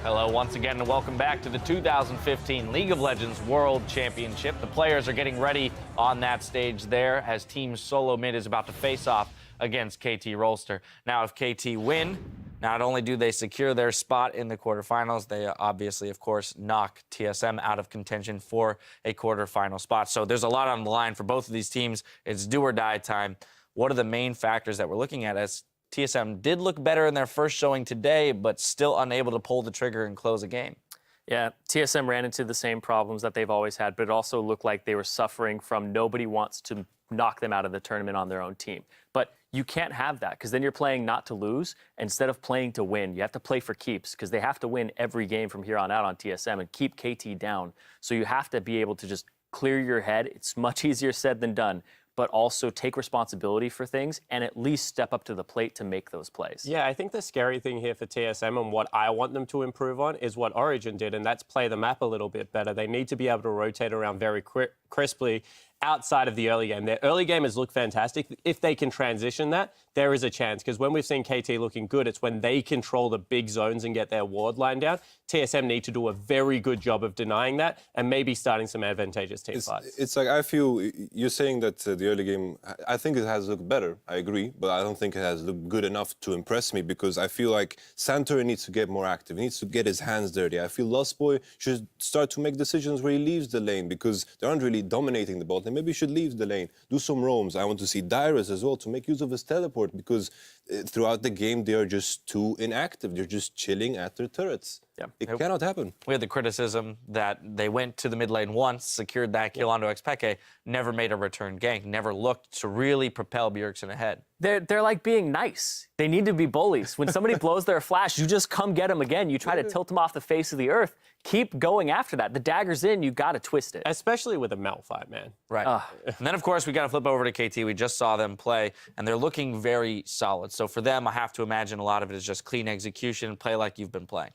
Hello once again and welcome back to the 2015 League of Legends World Championship. The players are getting ready on that stage there as Team SoloMid is about to face off against KT Rolster. Now, if KT win, not only do they secure their spot in the quarterfinals, they obviously, of course, knock TSM out of contention for a quarterfinal spot. So there's a lot on the line for both of these teams. It's do or die time. What are the main factors that we're looking at as TSM did look better in their first showing today, but still unable to pull the trigger and close a game? Yeah, TSM ran into the same problems that they've always had, but it also looked like they were suffering from nobody wants to knock them out of the tournament on their own team. But you can't have that because then you're playing not to lose instead of playing to win. You have to play for keeps because they have to win every game from here on out on TSM and keep KT down. So you have to be able to just clear your head. It's much easier said than done, but also take responsibility for things and at least step up to the plate to make those plays. Yeah, I think the scary thing here for TSM and what I want them to improve on is what Origin did, and that's play the map a little bit better. They need to be able to rotate around very crisply outside of the early game. Their early gamers look fantastic. If they can transition that, there is a chance. Because when we've seen KT looking good, it's when they control the big zones and get their ward line down. TSM need to do a very good job of denying that and maybe starting some advantageous team fights. It's like, I feel you're saying that the early game, I think it has looked better, I agree, but I don't think it has looked good enough to impress me because I feel like Santor needs to get more active. He needs to get his hands dirty. I feel Lost Boy should start to make decisions where he leaves the lane because they aren't really dominating the ball. And maybe he should leave the lane, do some roams. I want to see Dyrus as well to make use of his teleport because throughout the game they are just too inactive. They're just chilling at their turrets. Yeah. It cannot happen. We had the criticism that they went to the mid lane once, secured that kill onto Xpeke, never made a return gank, never looked to really propel Bjergsen ahead. They're like being nice. They need to be bullies. When somebody blows their flash, you just come get them again. You try to tilt them off the face of the earth. Keep going after that. The dagger's in, you got to twist it. Especially with a melt fight, man. Right. And then, of course, we got to flip over to KT. We just saw them play, and they're looking very solid. So for them, I have to imagine a lot of it is just clean execution, play like you've been playing.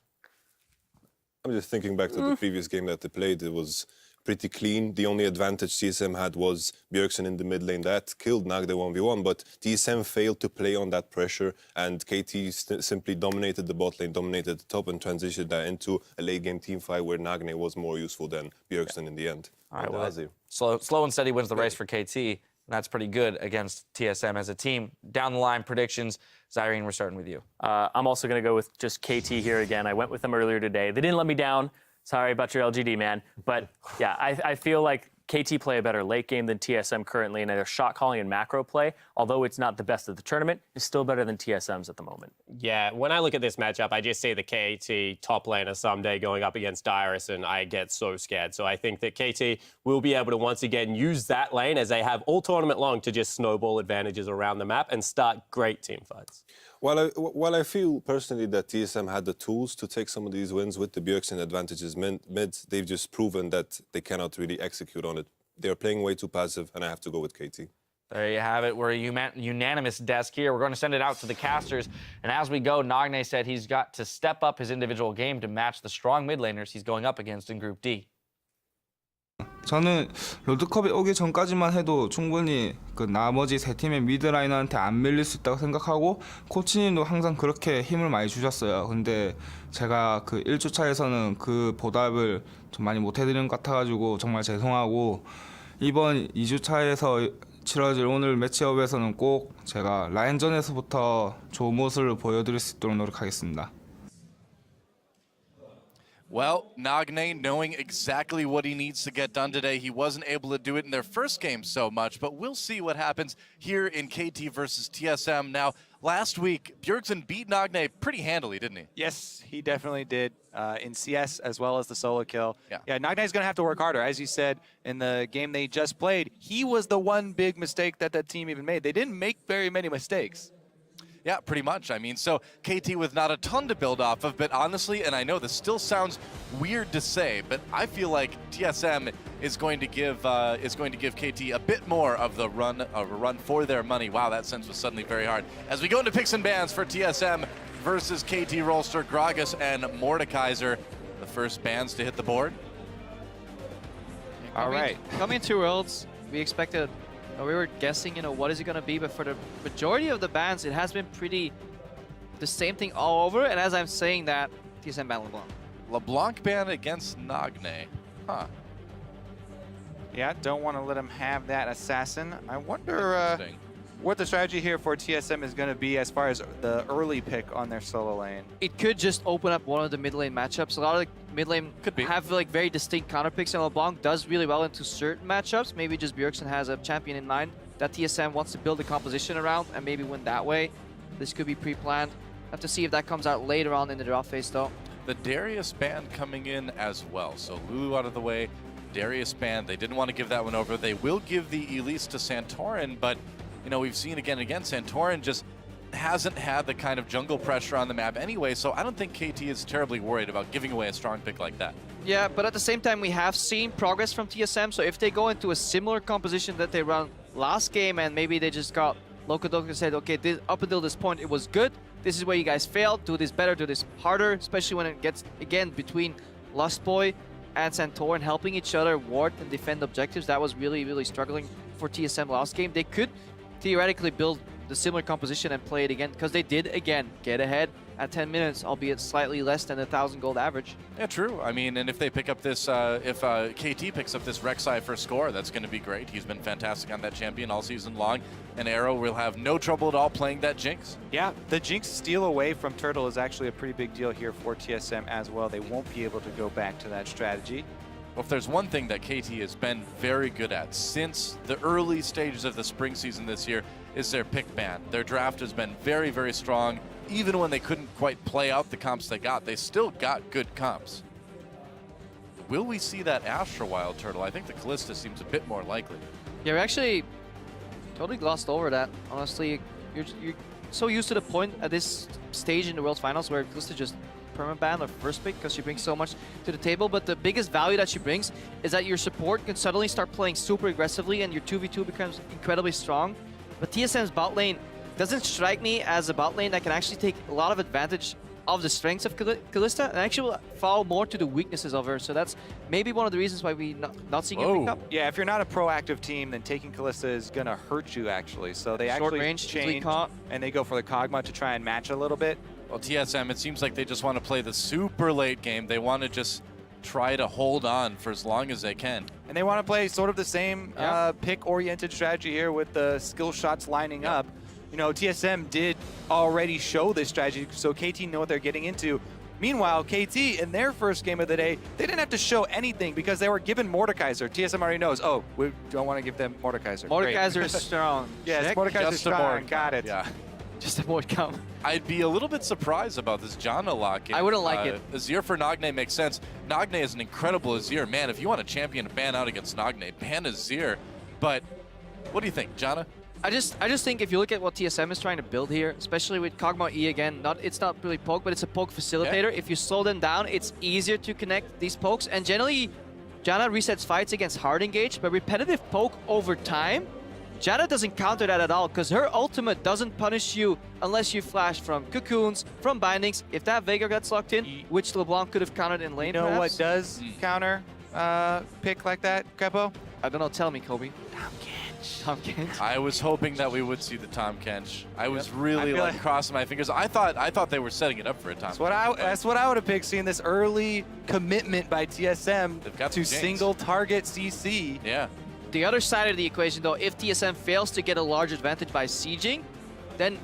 I'm just thinking back to the previous game that they played. It was pretty clean. The only advantage TSM had was Bjergsen in the mid lane. That killed Nagde 1v1, but TSM failed to play on that pressure, and KT simply dominated the bot lane, dominated the top, and transitioned that into a late game team fight where Nagne was more useful than Bjergsen in the end. All right, well, slow and steady wins the race for KT, and that's pretty good against TSM as a team. Down the line, predictions. Zyrene, we're starting with you. I'm also going to go with just KT here again. I went with them earlier today. They didn't let me down. Sorry about your LGD, man. But, yeah, I feel like KT play a better late game than TSM currently, and their shot calling and macro play, although it's not the best of the tournament, is still better than TSM's at the moment. Yeah, when I look at this matchup, I just see the KT top laner someday going up against Dyrus, and I get so scared. So I think that KT will be able to once again use that lane as they have all tournament long to just snowball advantages around the map and start great team fights. While I feel personally that TSM had the tools to take some of these wins with the Bjergsen advantages mid, they've just proven that they cannot really execute on it. They're playing way too passive, and I have to go with KT. There you have it. We're a unanimous desk here. We're going to send it out to the casters. And as we go, Nagne said he's got to step up his individual game to match the strong mid laners he's going up against in Group D. 저는 롤드컵이 오기 전까지만 해도 충분히 그 나머지 세 팀의 미드라이너한테 안 밀릴 수 있다고 생각하고 코치님도 항상 그렇게 힘을 많이 주셨어요. 근데 제가 그 1주차에서는 그 보답을 좀 많이 못 해드린 것 같아가지고 정말 죄송하고 이번 2주차에서 치러질 오늘 매치업에서는 꼭 제가 라인전에서부터 좋은 모습을 보여드릴 수 있도록 노력하겠습니다. Well, Nagne knowing exactly what he needs to get done today. He wasn't able to do it in their first game so much, but we'll see what happens here in KT versus TSM. Now, last week, Bjergsen beat Nagne pretty handily, didn't he? Yes, he definitely did in CS as well as the solo kill. Yeah, Nagne's going to have to work harder. As you said, in the game they just played, he was the one big mistake that team even made. They didn't make very many mistakes. Yeah, pretty much. I mean, so KT with not a ton to build off of, but honestly, and I know this still sounds weird to say, but I feel like TSM is going to give KT a bit more of a run for their money. Wow, that sense was suddenly very hard. As we go into picks and bans for TSM versus KT Rolster, Gragas and Mordekaiser, the first bans to hit the board. All right. Coming to Worlds, we expected, we were guessing, what is it going to be, but for the majority of the bans, it has been pretty the same thing all over. And as I'm saying that, TSM ban LeBlanc. LeBlanc ban against Nagne. Huh. Yeah, don't want to let him have that assassin. I wonder Interesting. what the strategy here for TSM is going to be as far as the early pick on their solo lane. It could just open up one of the mid lane matchups. A lot of the mid lane Could be. have like very distinct counter picks, and LeBlanc does really well into certain matchups. Maybe just Bjergsen has a champion in mind that TSM wants to build a composition around and maybe win that way. This could be pre-planned. Have to see if that comes out later on in the draw phase though. The Darius ban coming in as well. So Lulu out of the way, Darius ban. They didn't want to give that one over. They will give the Elise to Santorin, but you know, we've seen again and again, Santorin just hasn't had the kind of jungle pressure on the map anyway, so I don't think KT is terribly worried about giving away a strong pick like that. Yeah, but at the same time, we have seen progress from TSM, so if they go into a similar composition that they run last game and maybe they just got Locodoc and said, okay, up until this point it was good, this is where you guys failed, do this better, do this harder, especially when it gets, again, between Lustboy and Santorin helping each other ward and defend objectives. That was really, really struggling for TSM last game. They could theoretically build the similar composition and play it again, because they did, again, get ahead at 10 minutes, albeit slightly less than the 1,000 gold average. Yeah, true. I mean, and if they pick up this, if KT picks up this Rek'Sai for score, that's going to be great. He's been fantastic on that champion all season long. And Arrow will have no trouble at all playing that Jinx. Yeah, the Jinx steal away from Turtle is actually a pretty big deal here for TSM as well. They won't be able to go back to that strategy. Well, if there's one thing that KT has been very good at since the early stages of the spring season this year, is their pick ban. Their draft has been very, very strong. Even when they couldn't quite play out the comps they got, they still got good comps. Will we see that Astra Wild Turtle? I think the Callista seems a bit more likely. Yeah, we actually totally glossed over that. Honestly, you're so used to the point at this stage in the World Finals where Callista just permaban or first pick because she brings so much to the table, but the biggest value that she brings is that your support can suddenly start playing super aggressively and your 2v2 becomes incredibly strong. But TSM's bot lane doesn't strike me as a bot lane that can actually take a lot of advantage of the strengths of Callista and actually will fall more to the weaknesses of her. So that's maybe one of the reasons why we not seeing it pick up. Yeah, if you're not a proactive team, then taking Callista is going to hurt you actually. So they Short actually range, easily change caught. and they go for the Kog'Maw to try and match a little bit. Well, TSM, it seems like they just want to play the super late game. They want to just try to hold on for as long as they can. And they want to play sort of the same pick-oriented strategy here with the skill shots lining up. You know, TSM did already show this strategy, so KT know what they're getting into. Meanwhile, KT, in their first game of the day, they didn't have to show anything because they were given Mordekaiser. TSM already knows, oh, we don't want to give them Mordekaiser. Mordekaiser is strong. Yes, Check. Mordekaiser Just a strong, Mord. got it. Yeah. Just a board count. I'd be a little bit surprised about this Janna lock-in. I wouldn't like it. Azir for Nagne makes sense. Nagne is an incredible Azir. Man, if you want a champion to ban out against Nagne, ban Azir. But what do you think, Janna? I just think if you look at what TSM is trying to build here, especially with Kog'Maw E again, it's not really poke, but it's a poke facilitator. Yeah. If you slow them down, it's easier to connect these pokes. And generally, Janna resets fights against hard engage, but repetitive poke over time, Janna doesn't counter that at all because her ultimate doesn't punish you unless you flash from cocoons, from bindings. If that Veigar gets locked in, which LeBlanc could have countered in lane, You know perhaps. what does counter pick like that, Kepo? I don't know, tell me, Kobe. Tom Kench. I was hoping that we would see the Tom Kench. I was really I feel like like- crossing my fingers. I thought they were setting it up for a Tom. That's what I would have picked, seeing this early commitment by TSM They've got to the Jinx. single target CC. Yeah. The other side of the equation, though, if TSM fails to get a large advantage by sieging, then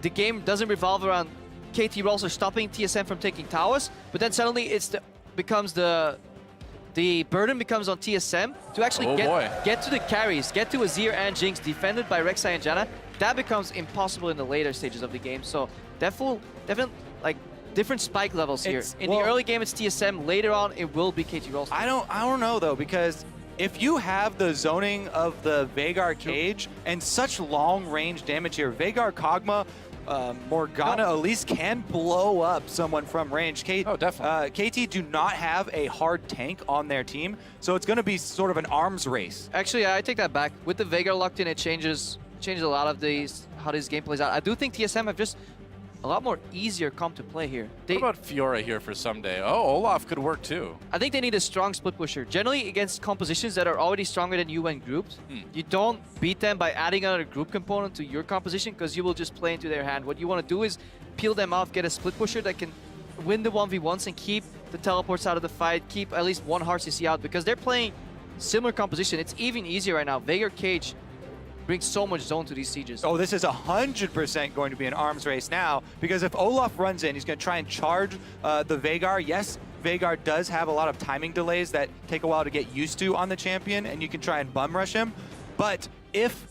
the game doesn't revolve around KT Rolster stopping TSM from taking towers, but then suddenly the burden becomes on TSM to actually get to the carries, get to Azir and Jinx defended by Rek'Sai and Janna. That becomes impossible in the later stages of the game. So definitely like different spike levels here. In the early game, it's TSM. Later on, it will be KT Rolster. I don't know though, because if you have the zoning of the Veigar cage and such long range damage here, Veigar, Kog'Maw, Morgana at least can blow up someone from range. Definitely. KT do not have a hard tank on their team, so it's going to be sort of an arms race. Actually, I take that back. With the Veigar locked in, it changes a lot of how this game plays out. I do think TSM have just a lot more easier comp to play here. What about Fiora here for someday? Oh, Olaf could work too. I think they need a strong split pusher. Generally, against compositions that are already stronger than you when grouped, you don't beat them by adding another group component to your composition because you will just play into their hand. What you want to do is peel them off, get a split pusher that can win the 1v1s and keep the teleports out of the fight, keep at least one hard CC out, because they're playing similar composition. It's even easier right now. Veigar Cage brings so much zone to these sieges. Oh, this is 100% going to be an arms race now, because if Olaf runs in, he's going to try and charge the Veigar. Yes, Veigar does have a lot of timing delays that take a while to get used to on the champion, and you can try and bum rush him. But if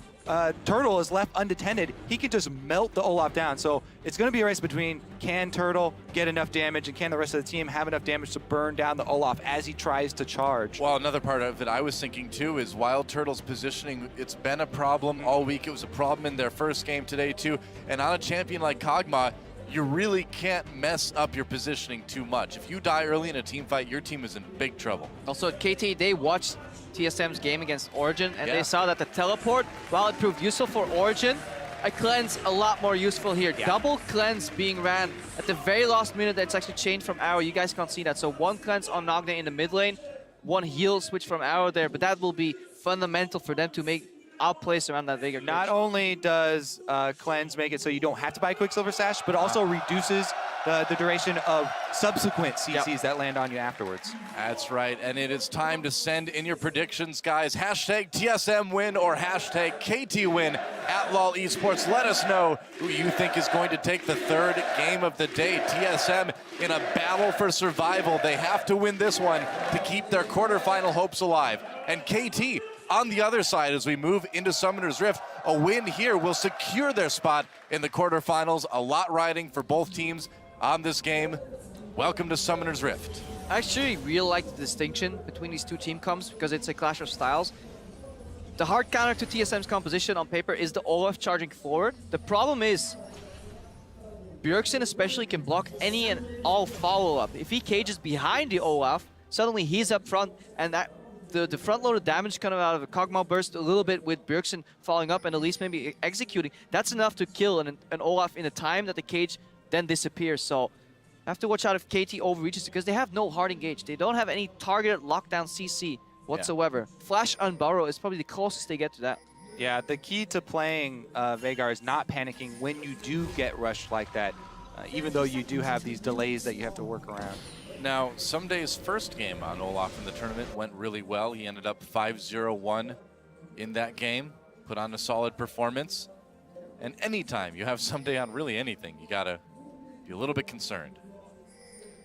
Turtle is left undetended, he can just melt the Olaf down. So it's going to be a race between can Turtle get enough damage and can the rest of the team have enough damage to burn down the Olaf as he tries to charge. Well, another part of it I was thinking too is Wild Turtle's positioning. It's been a problem all week. It was a problem in their first game today too. And on a champion like Kog'Maw, you really can't mess up your positioning too much. If you die early in a team fight, your team is in big trouble. Also, KT, they watched TSM's game against Origin, and they saw that the teleport, while it proved useful for Origin, a cleanse a lot more useful here. Double cleanse being ran at the very last minute. That's actually changed from Arrow. You guys can't see that. So one cleanse on Nogna in the mid lane, one heal switch from Arrow there, but that will be fundamental for them to make outplays around that Veigar. Not only does cleanse make it so you don't have to buy Quicksilver Sash, but also reduces the duration of subsequent CCs that land on you afterwards. That's right, and it is time to send in your predictions, guys. Hashtag TSM win or hashtag KT win at LOL Esports. Let us know who you think is going to take the third game of the day. TSM in a battle for survival. They have to win this one to keep their quarterfinal hopes alive. And KT on the other side, as we move into Summoner's Rift, a win here will secure their spot in the quarterfinals. A lot riding for both teams on this game. Welcome to Summoner's Rift. I actually really like the distinction between these two team comps because it's a clash of styles. The hard counter to TSM's composition on paper is the Olaf charging forward. The problem is Bjergsen especially can block any and all follow-up. If he cages behind the Olaf, suddenly he's up front, and that the front-loaded damage coming out of a Kog'Maw burst a little bit with Bjergsen following up and at least maybe executing, that's enough to kill an Olaf in a time that the cage then disappears. So have to watch out if KT overreaches because they have no hard engage. They don't have any targeted lockdown CC whatsoever. Flash unburrow is probably the closest they get to that. Yeah, the key to playing Veigar is not panicking when you do get rushed like that, even though you do have these delays that you have to work around. Now, Sumday's first game on Olaf in the tournament went really well. He ended up 5-0-1 in that game, put on a solid performance. And anytime you have Someday on really anything, you gotta be a little bit concerned.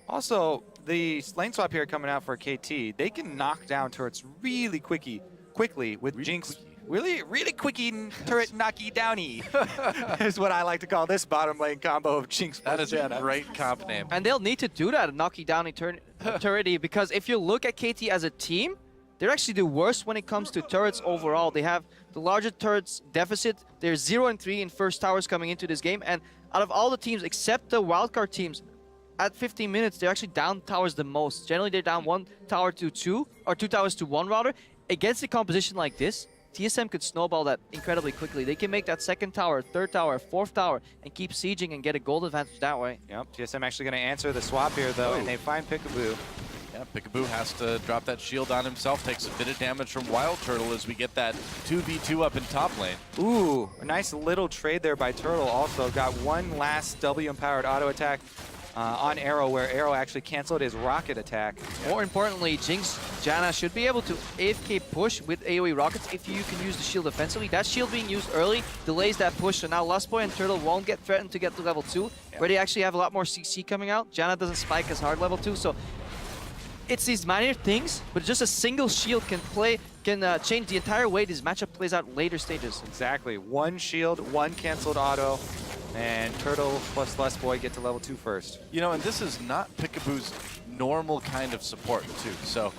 Also, the lane swap here coming out for KT, they can knock down turrets really quickly with Jinx. Really quickie turret knocky downy is what I like to call this bottom lane combo of Jinx plus That is Janna. a great comp name. And they'll need to do that, knocky downy turrety, because if you look at KT as a team, they're actually the worst when it comes to turrets overall. They have the largest turrets deficit. They're 0-3 in first towers coming into this game. And out of all the teams, except the wildcard teams, at 15 minutes, they're actually down towers the most. Generally, they're down 1 tower to 2, or 2 towers to 1 rather. Against a composition like this, TSM could snowball that incredibly quickly. They can make that second tower, third tower, fourth tower, and keep sieging and get a gold advantage that way. Yep, TSM actually going to answer the swap here, though, and they find Peekaboo. Yeah, Peekaboo has to drop that shield on himself, takes a bit of damage from Wild Turtle as we get that 2v2 up in top lane. Ooh, a nice little trade there by Turtle. Also got one last W-empowered auto attack on Arrow, where Arrow actually canceled his rocket attack. More importantly, Jinx, Janna should be able to AFK push with AoE rockets if you can use the shield offensively. That shield being used early delays that push, so now Lustboy and Turtle won't get threatened to get to level 2, where they actually have a lot more CC coming out. Janna doesn't spike as hard level 2, so it's these minor things, but just a single shield can change the entire way this matchup plays out later stages. Exactly. One shield, one canceled auto, and Turtle plus Lustboy get to level 2 first. You know, and this is not Peekaboo's normal kind of support, too. So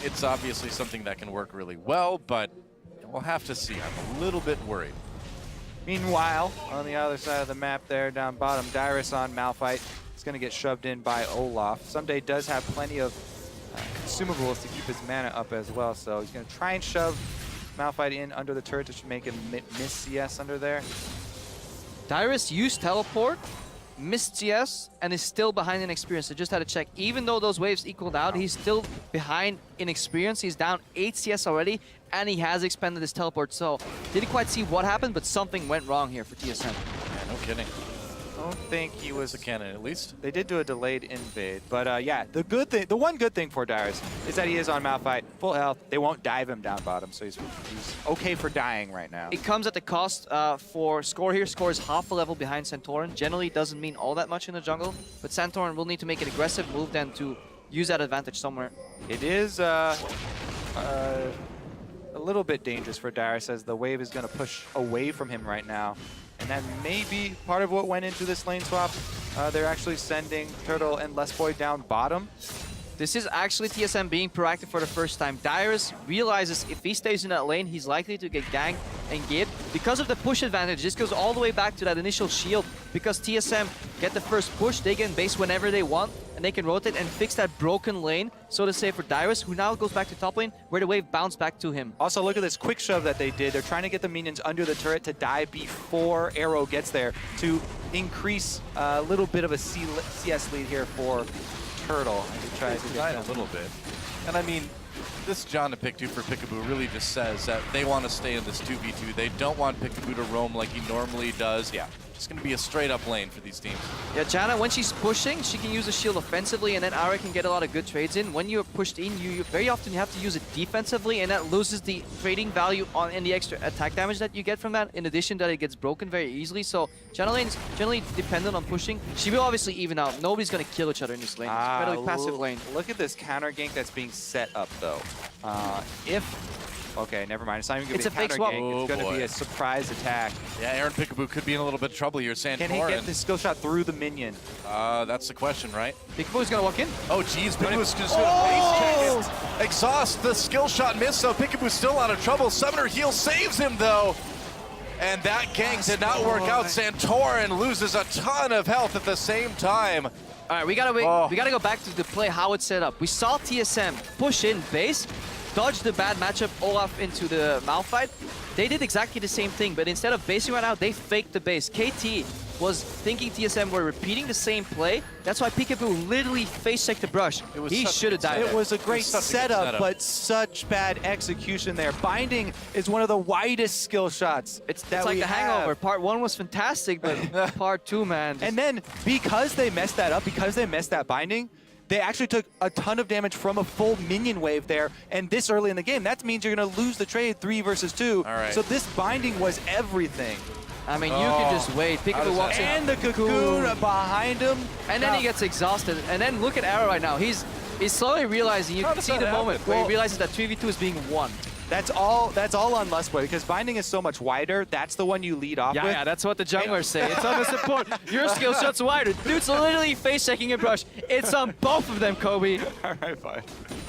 it's obviously something that can work really well, but we'll have to see. I'm a little bit worried. Meanwhile, on the other side of the map there, down bottom, Dyrus on Malphite. It's going to get shoved in by Olaf. Someday does have plenty of consumables to keep his mana up as well, so he's going to try and shove Malphite in under the turret to make him miss CS under there. Dyrus used teleport, missed CS, and is still behind in experience. I just had to check. Even though those waves equaled out, he's still behind in experience. He's down 8 CS already, and he has expended his teleport. So didn't quite see what happened, but something went wrong here for TSM. Yeah, no kidding. don't think he was a cannon at least. They did do a delayed invade, but yeah, the one good thing for Darius is that he is on Malphite, full health. They won't dive him down bottom, so he's okay for dying right now. It comes at the cost for Score here. Score is half a level behind Santorin. Generally doesn't mean all that much in the jungle, but Santorin will need to make an aggressive move then to use that advantage somewhere. It is a little bit dangerous for Darius as the wave is going to push away from him right now. And that may be part of what went into this lane swap. They're actually sending Turtle and Lesboy down bottom. This is actually TSM being proactive for the first time. Darius realizes if he stays in that lane, he's likely to get ganked and gibbed. Because of the push advantage, this goes all the way back to that initial shield. Because TSM get the first push, they get in base whenever they want, and they can rotate and fix that broken lane, so to say, for Darius, who now goes back to top lane, where the wave bounced back to him. Also, look at this quick shove that they did. They're trying to get the minions under the turret to die before Arrow gets there to increase a little bit of a CS lead here for Turtle. I try to Died a little bit. And I mean, this John to pick 2 for Peekaboo really just says that they want to stay in this 2v2. They don't want Peekaboo to roam like he normally does. Yeah, it's going to be a straight up lane for these teams. Yeah, Janna, when she's pushing, she can use the shield offensively, and then Ara can get a lot of good trades in. When you're pushed in, you very often have to use it defensively, and that loses the trading value on and the extra attack damage that you get from that, in addition that it gets broken very easily. So Janna lane's generally dependent on pushing. She will obviously even out. Nobody's going to kill each other in this lane. It's an incredibly passive lane. Look at this counter gank that's being set up, though. Okay, never mind. It's not even going to be a counter swap. gank. It's going to be a surprise attack. Yeah, Aaron Peekaboo could be in a little bit of trouble here. Santorin. Can he get the skill shot through the minion? That's the question, right? Peekaboo's going to walk in. Oh, geez, Peekaboo's just going to face check it. Exhaust, the skill shot missed, so Peekaboo's still out of trouble. Summoner heal saves him, though. And that gank did not work out. Santorin loses a ton of health at the same time. All right, we gotta wait. We gotta go back to the play, how it's set up. We saw TSM push in base, dodge the bad matchup Olaf into the Malphite. They did exactly the same thing, but instead of basing right out, they faked the base. KT was thinking TSM were repeating the same play. That's why Peekaboo literally face-checked the brush. He should have died. It was a great setup, but such bad execution there. Binding is one of the widest skill shots. It's like the Hangover. Part 1 was fantastic, but Part 2, man. And then, because they messed that up, because they messed that binding, they actually took a ton of damage from a full minion wave there, and this early in the game, that means you're going to lose the trade 3 versus 2. All right. So this binding was everything. I mean, you can just wait. Peekaboo walks in. And the cocoon behind him. And then he gets exhausted. And then look at Arrow right now. He's slowly realizing, you can see the moment where he realizes that 3v2 is being won. That's all on Lustboy, because binding is so much wider. That's the one you lead off with. Yeah, that's what the junglers say. It's on the support. Your skill shot's wider. Dude's literally face-checking a brush. It's on both of them, Kobe. All right, fine.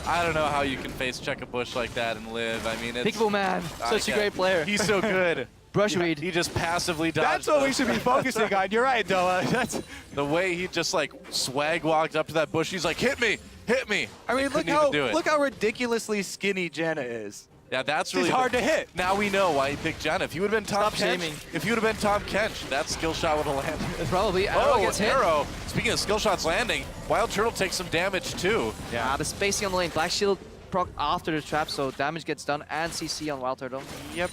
I don't know how you can face check a bush like that and live. I mean, it's... Peekaboo, man. Such a great player. He's so good. Brush read. He just passively dodged. That's what we should be focusing on. You're right, Noah. That's the way he just like swag walked up to that bush. He's like, hit me, hit me. I mean, look how ridiculously skinny Jenna is. Yeah, that's really hard to hit. Now we know why he picked Jenna. If he would have been Tom Kench, if he would have been Tom Kench, that skill shot would have landed. Probably. Arrow gets hit. Arrow. Speaking of skill shots landing, Wild Turtle takes some damage too. Yeah, the spacing on the lane. Black Shield proc after the trap, so damage gets done, and CC on Wild Turtle. Yep.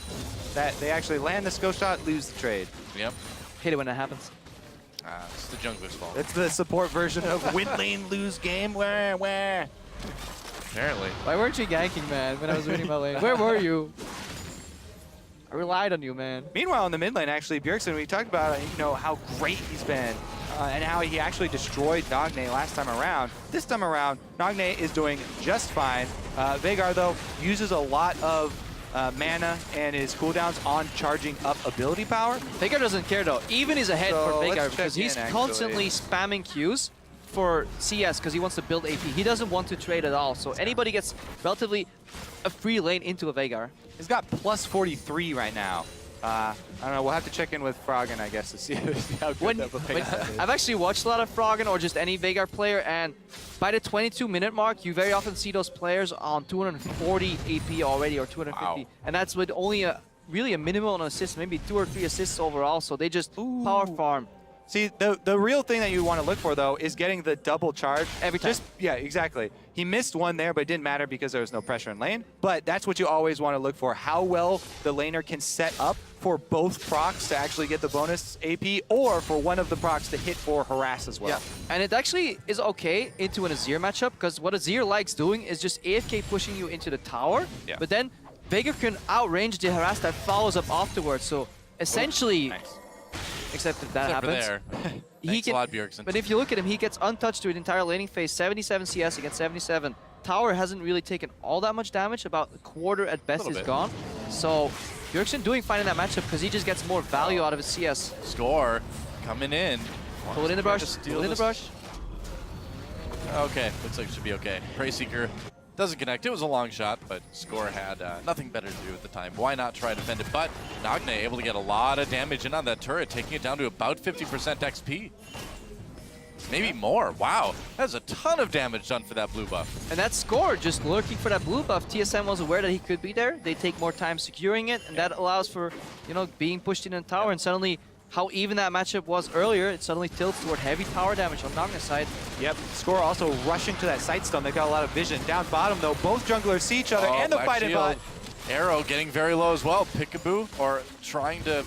That they actually land the skill shot, lose the trade. Yep. Hate it when that happens. It's the jungler's fault. That's the support version of win lane, lose game. Where? Apparently. Why weren't you ganking, man, when I was winning my lane? Where were you? I relied on you, man. Meanwhile, in the mid lane, actually, Bjergsen, we talked about how great he's been and how he actually destroyed Nagne last time around. This time around, Nagne is doing just fine. Veigar, though, uses a lot of mana and his cooldowns on charging up ability power. Veigar doesn't care, though. Even is ahead for Veigar because he's constantly spamming Qs for CS because he wants to build AP. He doesn't want to trade at all. So anybody gets relatively a free lane into a Veigar. He's got plus 43 right now. I don't know. We'll have to check in with Froggen, I guess, to see how good of a pace that is. I've actually watched a lot of Froggen or just any Veigar player, and by the 22-minute mark, you very often see those players on 240 AP already or 250. Wow. And that's with only really a minimal on assists, maybe 2 or 3 assists overall. So they just power farm. See, the real thing that you want to look for, though, is getting the double charge. Every time. Yeah, exactly. He missed one there, but it didn't matter because there was no pressure in lane. But that's what you always want to look for, how well the laner can set up for both procs to actually get the bonus AP, or for one of the procs to hit for harass as well. Yeah, and it actually is okay into an Azir matchup, because what Azir likes doing is just AFK pushing you into the tower, but then Veigar can outrange the harass that follows up afterwards. So essentially, except if that happens. There. Thanks a lot, Bjergsen. But if you look at him, he gets untouched to an entire laning phase, 77 CS against 77. Tower hasn't really taken all that much damage, about a quarter at best is gone. So Bjergsen doing fine in that matchup because he just gets more value out of his CS. Score coming in. Pull it in the brush, pull it in the brush. Okay, looks like it should be okay. Prey Seeker doesn't connect. It was a long shot, but Score had nothing better to do at the time. Why not try to defend it? But Nagne able to get a lot of damage in on that turret, taking it down to about 50% XP. Maybe more. Wow, that's a ton of damage done for that blue buff. And that Score just lurking for that blue buff. TSM was aware that he could be there. They take more time securing it, and that allows for, you know, being pushed in the tower. And suddenly, how even that matchup was earlier, it suddenly tilts toward heavy tower damage on Nagne's side. Yep, Score also rushing to that Sightstone. They got a lot of vision. Down bottom, though, both junglers see each other, and the fight in bot. Arrow getting very low as well. Peekaboo, or trying to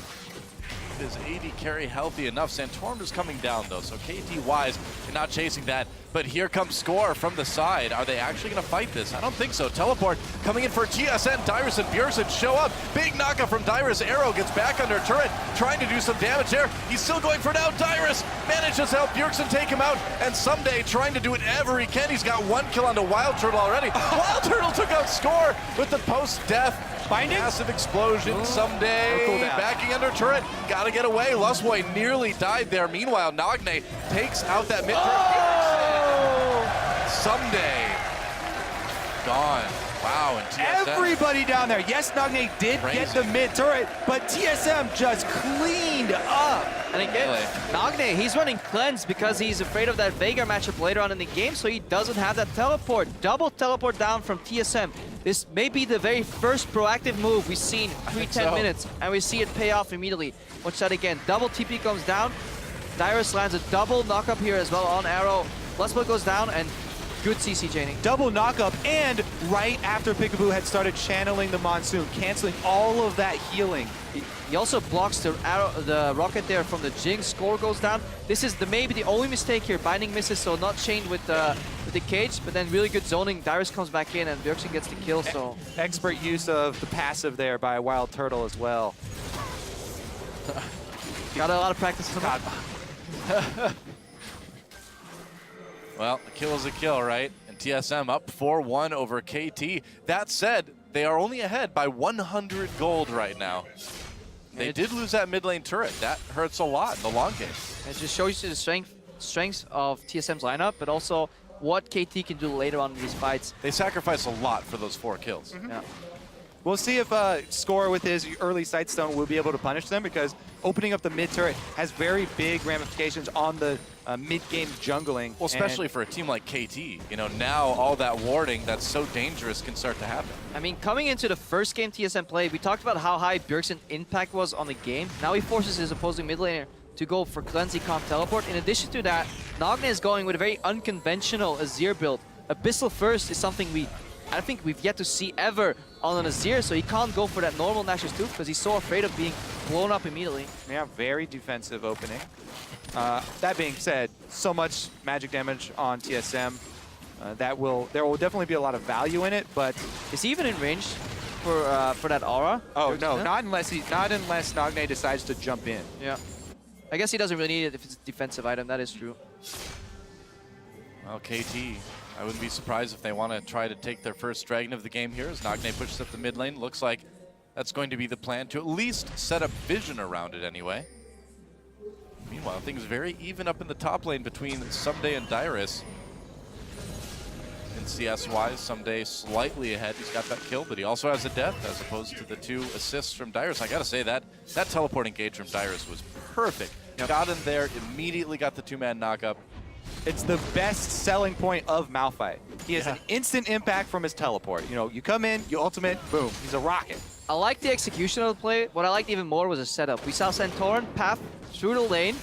his AD carry healthy enough. Santorum is coming down, though, so KT wise, you're not chasing that. But here comes Score from the side. Are they actually going to fight this? I don't think so. Teleport coming in for TSN. Dyrus and Bjergsen show up. Big knockup from Dyrus. Arrow gets back under turret, trying to do some damage there. He's still going for now. Dyrus manages to help Bjergsen take him out. And Someday trying to do whatever he can. He's got 1 kill onto Wild Turtle already. Wild Turtle took out Score with the post-death. Binding? Massive explosion. Someday cool backing under turret. Gotta get away. Lustboy nearly died there. Meanwhile, Nagne takes out that mid turret. Someday gone. Wow, and TSM. Everybody down there. Yes, Nagne did get the mid turret, but TSM just cleaned up. And again, Nagne, he's running Cleanse because he's afraid of that Veigar matchup later on in the game, so he doesn't have that teleport. Double teleport down from TSM. This may be the very first proactive move we've seen pre-10 minutes, and we see it pay off immediately. Watch that again. Double TP comes down. Dyrus lands a double knockup here as well on Arrow. Lustboy goes down, and good CC chaining. Double knockup, and right after Peekaboo had started channeling the Monsoon, canceling all of that healing. He also blocks the arrow, the rocket there from the Jinx. Score goes down. This is maybe the only mistake here. Binding misses, so not chained with the cage, but then really good zoning. Dyrus comes back in, and Bjergsen gets the kill. So expert use of the passive there by a Wild Turtle as well. Got a lot of practice. Well, a kill is a kill, right? And TSM up 4-1 over KT. That said, they are only ahead by 100 gold right now. They did lose that mid lane turret. That hurts a lot in the long game. It just shows you the strength of TSM's lineup, but also what KT can do later on in these fights. They sacrifice a lot for those 4 kills. Yeah. We'll see if Score with his early Sightstone will be able to punish them, because opening up the mid turret has very big ramifications on the mid-game jungling. Well, especially for a team like KT. You know, now all that warding that's so dangerous can start to happen. I mean, coming into the first game TSM played, we talked about how high Bjergsen's impact was on the game. Now he forces his opposing mid laner to go for Cleansey Comp Teleport. In addition to that, Nagne is going with a very unconventional Azir build. Abyssal First is something I think we've yet to see ever on an Azir, so he can't go for that normal Nashor's Tooth because he's so afraid of being blown up immediately. Yeah, very defensive opening. That being said, so much magic damage on TSM. There will definitely be a lot of value in it, but is he even in range for that aura? Oh no, not unless Nagne decides to jump in. Yeah, I guess he doesn't really need it if it's a defensive item. That is true. Well, KT, I wouldn't be surprised if they want to try to take their first dragon of the game here as Nagne pushes up the mid lane. Looks like that's going to be the plan, to at least set up vision around it anyway. Meanwhile, things very even up in the top lane between Someday and Dyrus. And CS-wise, Someday slightly ahead. He's got that kill, but he also has a death as opposed to the 2 assists from Dyrus. I gotta say that teleport engage from Dyrus was perfect. Got in there, immediately got the 2-man knockup. It's the best selling point of Malphite. He has an instant impact from his teleport. You know, you come in, you ultimate, boom, he's a rocket. I like the execution of the play. What I liked even more was the setup. We saw Santorum path through the lane,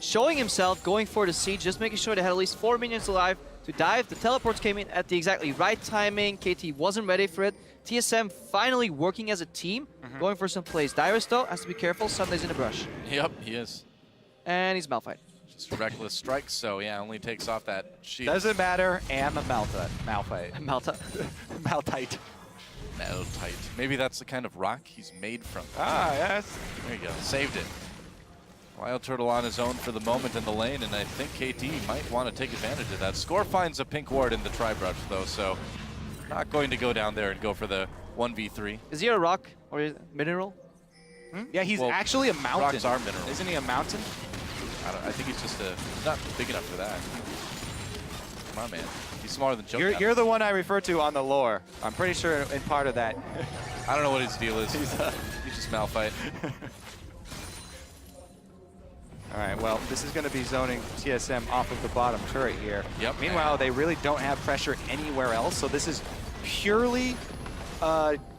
showing himself, going for the siege, just making sure they had at least 4 minions alive to dive. The teleports came in at the exactly right timing. KT wasn't ready for it. TSM finally working as a team, going for some plays. Dyrus, though, has to be careful. Sunday's in the brush. Yep, he is. And he's Malphite. Just reckless strikes, so yeah, only takes off that shield. Doesn't matter. And a Malphite. Malta. Maltite. Maltite. Maybe that's the kind of rock he's made from. Ah, yes. There you go. Saved it. Wild Turtle on his own for the moment in the lane, and I think KT might want to take advantage of that. Score finds a pink ward in the tri-brush, though, so not going to go down there and go for the 1v3. Is he a rock or a mineral? Yeah, he's Well, actually a mountain. rocks are minerals. Isn't he a mountain? I think he's just he's not big enough for that. Come on, man. He's smaller than Joe. You're the one I refer to on the lore. I'm pretty sure in part of that. I don't know what his deal is. He's just Malphite. All right, well, this is going to be zoning TSM off of the bottom turret here. Yep. Meanwhile, they really don't have pressure anywhere else, so this is purely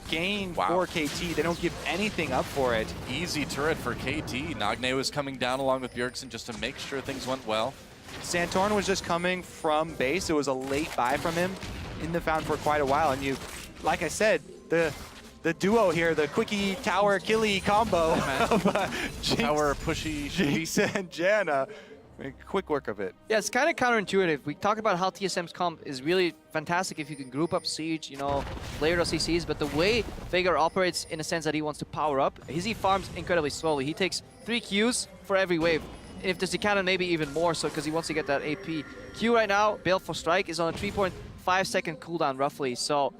gain for KT. They don't give anything up for it. Easy turret for KT. Nagne was coming down along with Bjergsen just to make sure things went well. Santorin was just coming from base. It was a late buy from him in the fountain for quite a while, and you, like I said, the duo here, the quickie tower killy combo of Jinx, Tower pushy. Jinx and Janna. Quick work of it. Yeah, it's kind of counterintuitive. We talk about how TSM's comp is really fantastic if you can group up Siege, you know, layer those CCs, but the way Veigar operates in a sense that he wants to power up, he farms incredibly slowly. He takes 3 Qs for every wave. If there's a cannon, maybe even more so because he wants to get that AP. Q right now, build for Strike, is on a 3.5 second cooldown roughly. So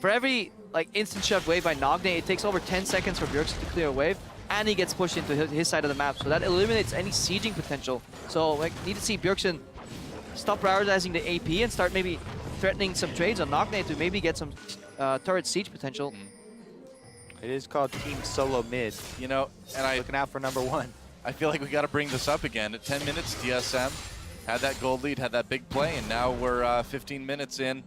for every instant shot wave by Nagne, it takes over 10 seconds for Bjergsen to clear a wave, and he gets pushed into his side of the map. So that eliminates any sieging potential. So need to see Bjergsen stop prioritizing the AP and start maybe threatening some trades on Nagne to maybe get some turret siege potential. It is called Team SoloMid. You know, and looking out for #1. I feel like we got to bring this up again. At 10 minutes, TSM had that gold lead, had that big play, and now we're 15 minutes in,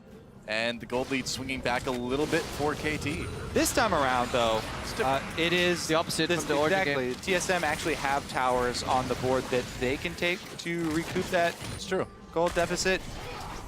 and the gold lead swinging back a little bit for KT. This time around, though, it is the opposite from the Origin game. TSM actually have towers on the board that they can take to recoup that gold deficit.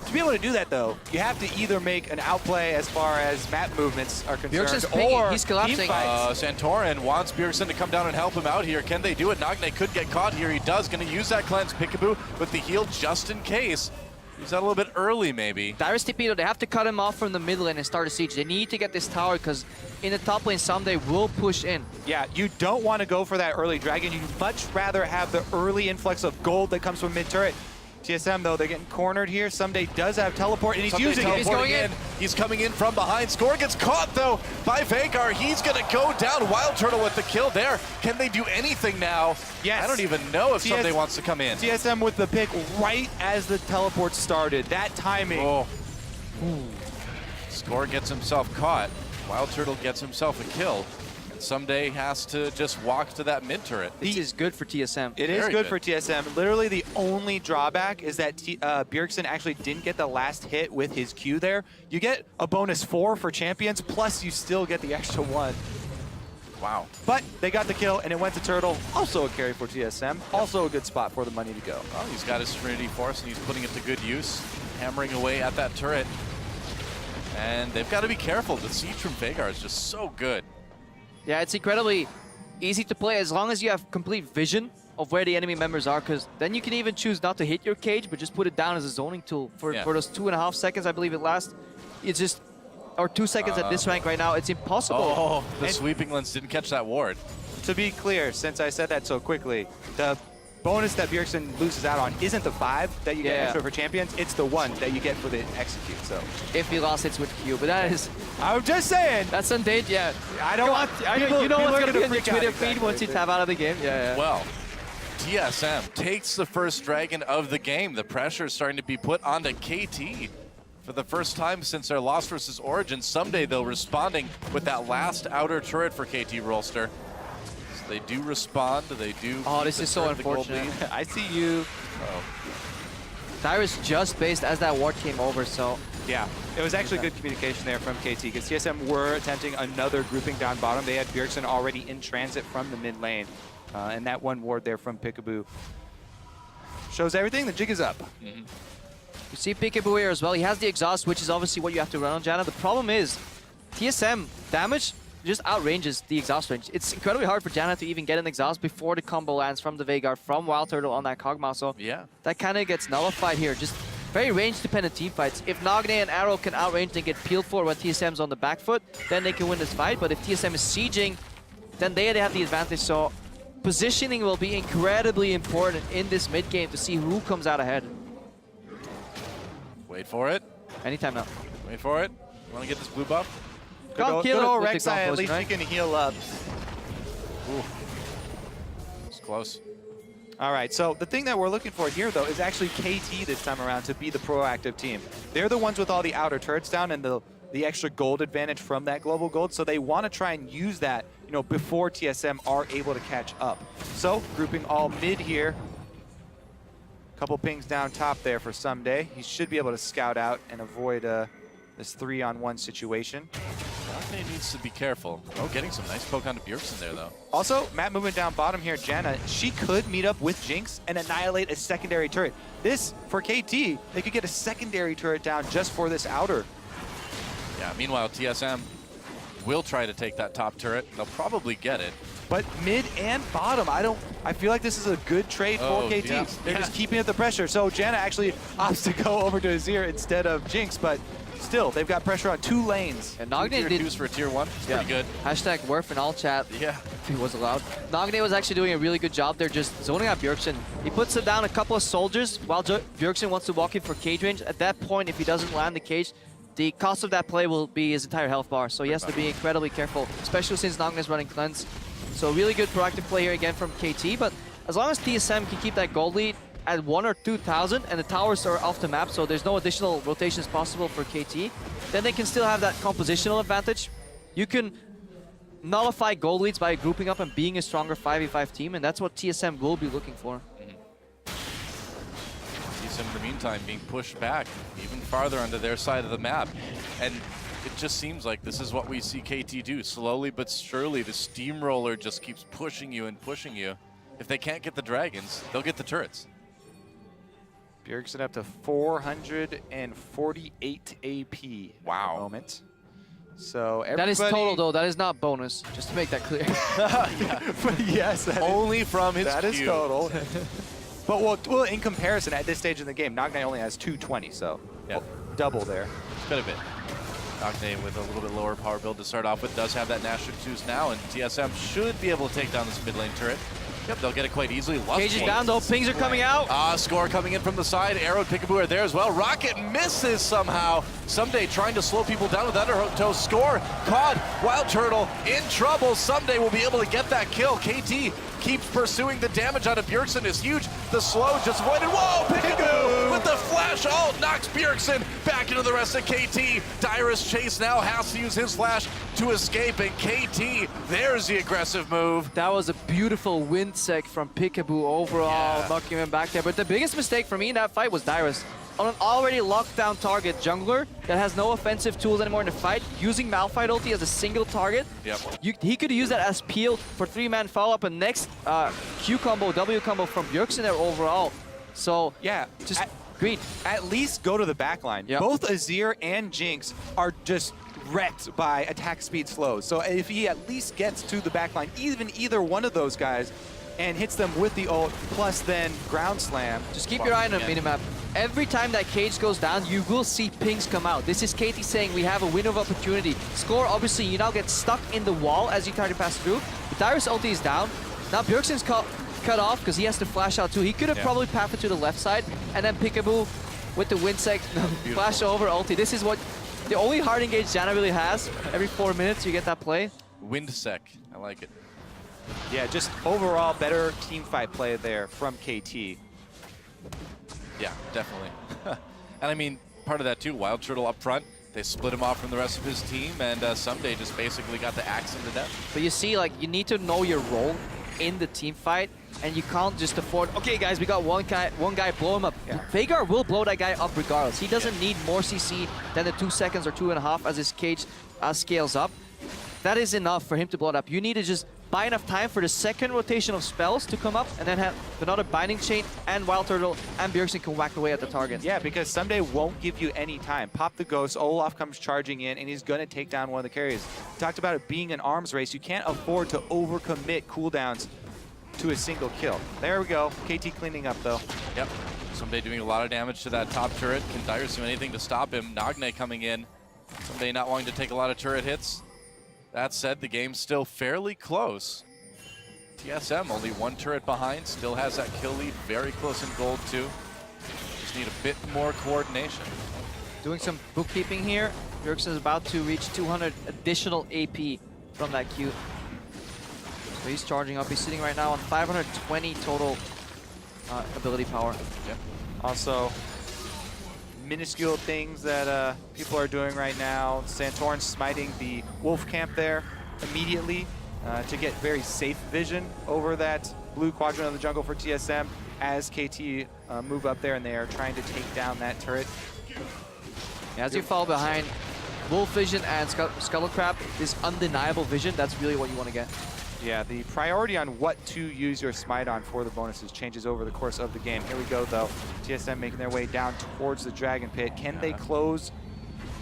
To be able to do that, though, you have to either make an outplay as far as map movements are concerned, or he's collapsing. Santorin wants Bjergsen to come down and help him out here. Can they do it? Nagne could get caught here. He does. Going to use that cleanse. Peekaboo with the heal just in case. He's out a little bit early, maybe. Dyrus TP, they have to cut him off from the mid lane and start a siege. They need to get this tower because in the top lane, Someday will push in. Yeah, you don't want to go for that early dragon. You'd much rather have the early influx of gold that comes from mid turret. TSM, though, they're getting cornered here. Someday does have teleport, and he's using it. He's going in. He's coming in from behind. Score gets caught, though, by Veigar. He's going to go down. Wild Turtle with the kill there. Can they do anything now? Yes. I don't even know if Someday wants to come in. TSM with the pick right as the teleport started. That timing. Oh. Score gets himself caught. Wild Turtle gets himself a kill. Someday has to just walk to that mid turret. This is good for TSM. It is good for TSM. Literally the only drawback is that Bjergsen actually didn't get the last hit with his Q there. You get a bonus 4 for champions, plus you still get the extra 1. Wow. But they got the kill, and it went to Turtle. Also a carry for TSM. Also a good spot for the money to go. Well, he's got his Trinity Force, and he's putting it to good use. Hammering away at that turret. And they've got to be careful. The siege from Veigar is just so good. Yeah, it's incredibly easy to play as long as you have complete vision of where the enemy members are, because then you can even choose not to hit your cage, but just put it down as a zoning tool. For those 2.5 seconds, I believe it lasts. It's just, or 2 seconds at this rank right now, it's impossible. Oh, the sweeping lens didn't catch that ward. To be clear, since I said that so quickly, the bonus that Bjergsen loses out on isn't the 5 that you get extra for champions, it's the 1 that you get for the execute, so. If he lost, it's with Q, but that is... I'm just saying! That's undate, yeah. I don't want... You know what's going to be on your Twitter feed exactly. once you tab out of the game? Yeah. Well, TSM takes the first dragon of the game. The pressure is starting to be put onto KT. For the first time since their loss versus Origin, Someday they'll responding with that last outer turret for KT Rolster. They do respond. They do. Oh, this is so unfortunate. I see you. Dyrus just based as that ward came over, so... Yeah, it was actually good communication there from KT, because TSM were attempting another grouping down bottom. They had Bjergsen already in transit from the mid lane. And that one ward there from Peekaboo shows everything, the jig is up. You see Peekaboo here as well. He has the exhaust, which is obviously what you have to run on Janna. The problem is TSM damage just outranges the exhaust range. It's incredibly hard for Janna to even get an exhaust before the combo lands from the Veigar, from Wild Turtle on that Kog'Maw. So Yeah. that kind of gets nullified here. Just very range-dependent team fights. If Nagne and Arrow can outrange and get peeled for when TSM's on the back foot, then they can win this fight. But if TSM is sieging, then they have the advantage. So positioning will be incredibly important in this mid game to see who comes out ahead. Wait for it. Anytime now. Wait for it. Want to get this blue buff? Can't kill Good it old with the Rek'Sai, at composition, least right? you can heal up. It's close. All right, so the thing that we're looking for here, though, is actually KT this time around to be the proactive team. They're the ones with all the outer turrets down and the extra gold advantage from that global gold, so they want to try and use that, you know, before TSM are able to catch up. So, grouping all mid here. Couple pings down top there for Someday. He should be able to scout out and avoid this 3-on-1 situation. Nagne needs to be careful. Oh, getting some nice poke onto Bjergsen there, though. Also, map movement down bottom here, Janna, she could meet up with Jinx and annihilate a secondary turret. This, for KT, they could get a secondary turret down just for this outer. Yeah, meanwhile, TSM will try to take that top turret. They'll probably get it. But mid and bottom, I feel like this is a good trade for KT. yeah. They're just keeping up the pressure. So Janna actually opts to go over to Azir instead of Jinx, but still, they've got pressure on 2 lanes. And Tier Nagne did 2s for tier 1. It's pretty good. hashtag Werf in all chat. Yeah. If he was allowed. Nagne was actually doing a really good job there, just zoning out Bjergsen. He puts down a couple of soldiers while Bjergsen wants to walk in for cage range. At that point, if he doesn't land the cage, the cost of that play will be his entire health bar. So he has to be incredibly careful, especially since Nagne is running cleanse. So really good proactive play here again from KT. But as long as TSM can keep that gold lead at 1 or 2,000 and the towers are off the map, so there's no additional rotations possible for KT, then they can still have that compositional advantage. You can nullify gold leads by grouping up and being a stronger 5v5 team, and that's what TSM will be looking for. TSM in the meantime being pushed back even farther onto their side of the map. And it just seems like this is what we see KT do. Slowly but surely, the steamroller just keeps pushing you and pushing you. If they can't get the dragons, they'll get the turrets. Bjergsen up to 448 AP Wow. at the moment. So everybody... That is total though, that is not bonus, just to make that clear. Yes, that Only from his that is cube. total. But well, in comparison, at this stage in the game, Nagne only has 220, so Yeah. double there. Could have been. Nagne with a little bit lower power build to start off with does have that Nash 2s now, and TSM should be able to take down this mid lane turret. Yep, they'll get it quite easily. Cage is down though, pings are coming out. Score coming in from the side. Arrow and Peekaboo are there as well. Rocket misses somehow. Someday trying to slow people down with Undertow. Score caught. Wild Turtle in trouble. Someday will be able to get that kill. KT keeps pursuing. The damage out of Bjergsen is huge. The slow just avoided. Whoa, Peekaboo with the flash ult knocks Bjergsen back into the rest of KT. Dyrus Chase now has to use his flash to escape, and KT, there's the aggressive move. That was a beautiful wind sec from Peekaboo overall, knocking him back there. But the biggest mistake for me in that fight was Dyrus. On an already locked down target jungler that has no offensive tools anymore in the fight, using Malphite ulti as a single target, he could use that as peel for 3-man follow-up and next Q combo, W combo from Bjergsen there overall. So Yeah, just greed. At least go to the back line. Yep. Both Azir and Jinx are just wrecked by attack speed slows. So if he at least gets to the back line, even either one of those guys, and hits them with the ult, plus then ground slam. Just keep your eye on the minimap. Every time that cage goes down, you will see pings come out. This is KT saying we have a window of opportunity. Score, obviously, you now get stuck in the wall as you try to pass through. The Dyrus ulti is down. Now Bjergsen's cut off because he has to flash out too. He could have probably pathed to the left side, and then Peekaboo with the windsec flash over ulti. This is what the only hard engage Janna really has. Every 4 minutes you get that play. Windsec, I like it. Yeah, just overall better team fight play there from KT. Yeah, definitely. And I mean, part of that too, Wild Turtle up front, they split him off from the rest of his team, and Someday just basically got the axe into death. But you see, like, you need to know your role in the team fight, and you can't just afford, okay guys, we got one guy, blow him up. Veigar will blow that guy up regardless. He doesn't need more CC than the 2 seconds or 2.5 as his cage scales up. That is enough for him to blow it up. You need to just buy enough time for the second rotation of spells to come up, and then have another Binding Chain, and Wild Turtle and Bjergsen can whack away at the target. Yeah, because Someday won't give you any time. Pop the Ghost, Olaf comes charging in, and he's going to take down one of the carriers. We talked about it being an arms race. You can't afford to overcommit cooldowns to a single kill. There we go. KT cleaning up, though. Yep. Someday doing a lot of damage to that top turret. Can Dyrus do anything to stop him? Nagne coming in. Someday not wanting to take a lot of turret hits. That said, the game's still fairly close. TSM only one turret behind, still has that kill lead, very close in gold too. Just need a bit more coordination. Doing some bookkeeping here. Bjergsen is about to reach 200 additional AP from that Q. So he's charging up. He's sitting right now on 520 total ability power. Yep. Also, minuscule things that people are doing right now. Santorin smiting the wolf camp there immediately to get very safe vision over that blue quadrant of the jungle for TSM as KT move up there, and they are trying to take down that turret. As you fall behind wolf vision and scuttle crab, this undeniable vision, that's really what you want to get. Yeah, the priority on what to use your smite on for the bonuses changes over the course of the game. Here we go, though. TSM making their way down towards the Dragon Pit. Can they close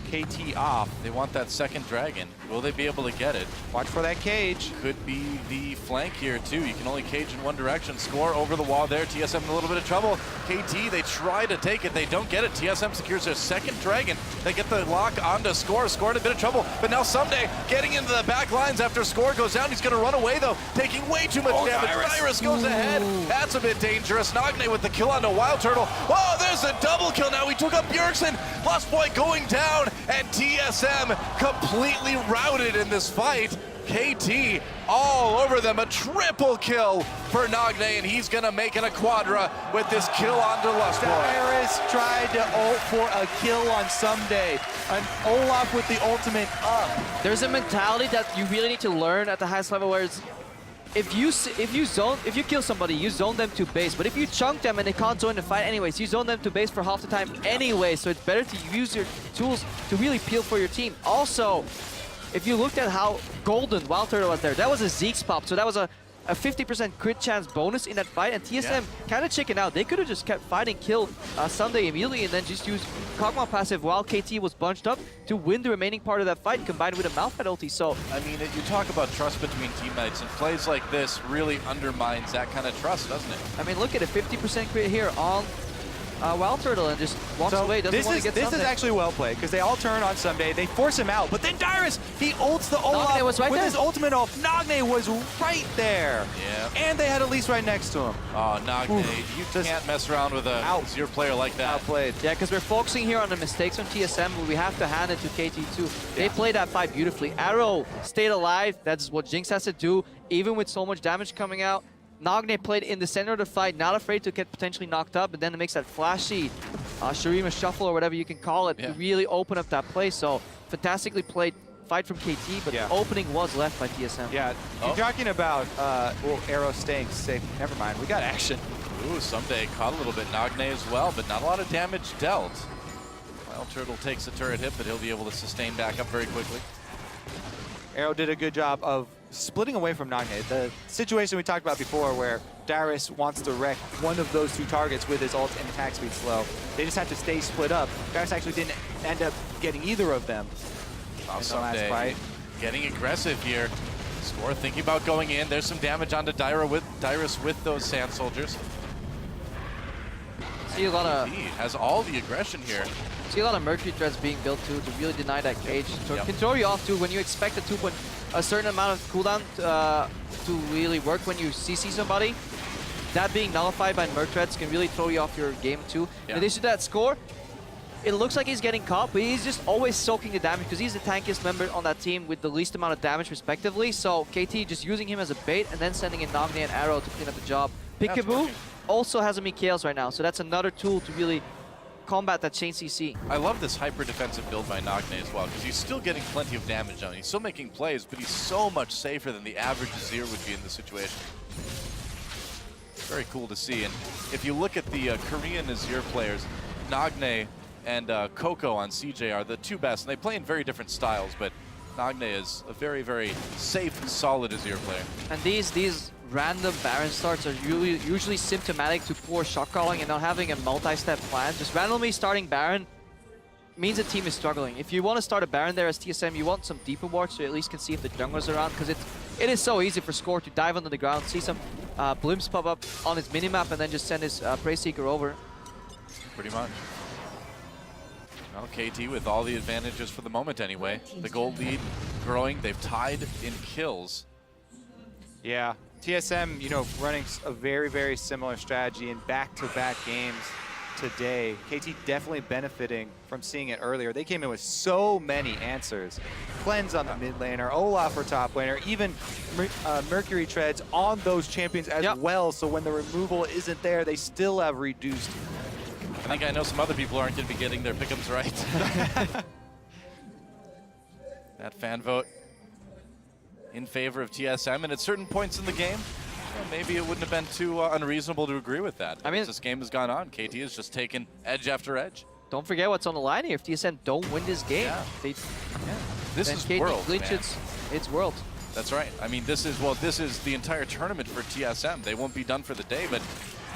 KT off? They want that second dragon. Will they be able to get it? Watch for that cage. Could be the flank here too. You can only cage in one direction. Score over the wall there. TSM in a little bit of trouble. KT, they try to take it. They don't get it. TSM secures their second dragon. They get the lock onto Score. Score in a bit of trouble. But now Someday getting into the back lines after Score goes down. He's going to run away though, taking way too much damage. Dyrus goes ahead. That's a bit dangerous. Nagne with the kill onto Wild Turtle. Oh, there's a double kill now. He took up Bjergsen. Plus point going down. And TSM completely routed in this fight. KT all over them, a triple kill for Nagne, and he's gonna make it a quadra with this kill onto Lustboy. Dyrus tried to ult for a kill on Someday. An Olaf with the ultimate up. There's a mentality that you really need to learn at the highest level, where it's if you kill somebody, you zone them to base. But if you chunk them and they can't join the fight anyways, you zone them to base for half the time anyway. So it's better to use your tools to really peel for your team. Also, if you looked at how golden Wild Turtle was there, that was a Zeke's pop. So that was a 50% crit chance bonus in that fight, and TSM kind of chickened out. They could have just kept fighting, kill Someday immediately, and then just use Kog'Maw passive while KT was bunched up to win the remaining part of that fight, combined with a Malphite ulti. So, I mean, you talk about trust between teammates, and plays like this really undermines that kind of trust, doesn't it? I mean, look at a 50% crit here on Wild Turtle and just walks away, doesn't want to get This Someday. is actually well played, because they all turn on Someday. They force him out, but then Dyrus, he ults the Olaf Nagne was right with there. his ultimate ult. Nagne was right there. Yeah. And they had Elise right next to him. Oh, Nagne, you Just can't mess around with a zero player like that. Outplayed. Yeah, because we're focusing here on the mistakes from TSM, but we have to hand it to KT too. They played that fight beautifully. Arrow stayed alive. That's what Jinx has to do, even with so much damage coming out. Nagne played in the center of the fight, not afraid to get potentially knocked up, and then it makes that flashy Shurima shuffle or whatever you can call it to really open up that play. So fantastically played fight from KT, but the opening was left by TSM. Yeah, you're talking about Arrow staying safe. Never mind, we got action. Ooh, Someday caught a little bit. Nagne as well, but not a lot of damage dealt. Wild Turtle takes a turret hit, but he'll be able to sustain back up very quickly. Arrow did a good job of splitting away from Nagne. The situation we talked about before where Dyrus wants to wreck one of those two targets with his ult and attack speed slow. They just have to stay split up. Dyrus actually didn't end up getting either of them in the last Someday fight. getting aggressive here. Score thinking about going in. There's some damage onto Dyrus with those Sand Soldiers. See a lot of He has all the aggression here. See a lot of Mercury threads being built too to really deny that cage. So it can throw you off too when you expect a certain amount of cooldown to really work when you CC somebody. That being nullified by Merc threads can really throw you off your game too. In addition to that Score, it looks like he's getting caught, but he's just always soaking the damage because he's the tankiest member on that team with the least amount of damage respectively. So KT just using him as a bait and then sending in Nagne and Arrow to clean up the job. Peekaboo also has a Mikhails right now, so that's another tool to really combat that chain CC. I love this hyper defensive build by Nagne as well, because he's still getting plenty of damage on. He's still making plays, but he's so much safer than the average Azir would be in this situation. Very cool to see. And if you look at the Korean Azir players, Nagne and Coco on CJ are the two best, and they play in very different styles, but Nagne is a very, very safe and solid Azir player. And these random Baron starts are usually symptomatic to poor shot calling and not having a multi-step plan. Just randomly starting Baron means the team is struggling. If you want to start a Baron there as TSM, you want some deeper wards so you at least can see if the jungler's around, because it is so easy for Score to dive under the ground, see some blimps pop up on his minimap, and then just send his Prey Seeker over. Pretty much. Well, KT with all the advantages for the moment anyway. The gold lead growing. They've tied in kills. Yeah, TSM, you know, running a very, very similar strategy in back-to-back games today. KT definitely benefiting from seeing it earlier. They came in with so many answers. Cleanse on the mid laner, Olaf for top laner, even Mercury treads on those champions as well, so when the removal isn't there, they still have reduced. I think I know some other people aren't going to be getting their pick'ems right. That fan vote in favor of TSM, and at certain points in the game, well, maybe it wouldn't have been too unreasonable to agree with that. I mean, as this game has gone on, KT has just taken edge after edge. Don't forget what's on the line here. If TSM don't win this game, This then is KT World, man. it's World. That's right. I mean, this is the entire tournament for TSM. They won't be done for the day, but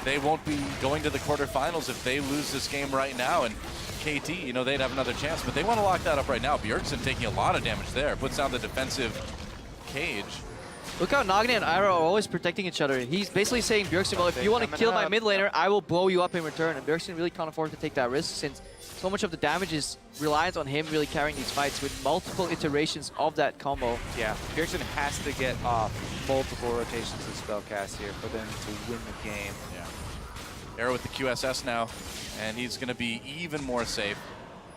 they won't be going to the quarterfinals if they lose this game right now. And KT, you know, they'd have another chance, but they want to lock that up right now. Bjergsen taking a lot of damage there, puts down the defensive cage. Look how Nagne and Ira are always protecting each other. He's basically saying, Bjergsen, well, if you want to kill my mid laner, I will blow you up in return. And Bjergsen really can't afford to take that risk since so much of the damage is reliant on him really carrying these fights with multiple iterations of that combo. Yeah, Bjergsen has to get off multiple rotations of spellcast here for them to win the game. Yeah. Arrow with the QSS now, and he's going to be even more safe.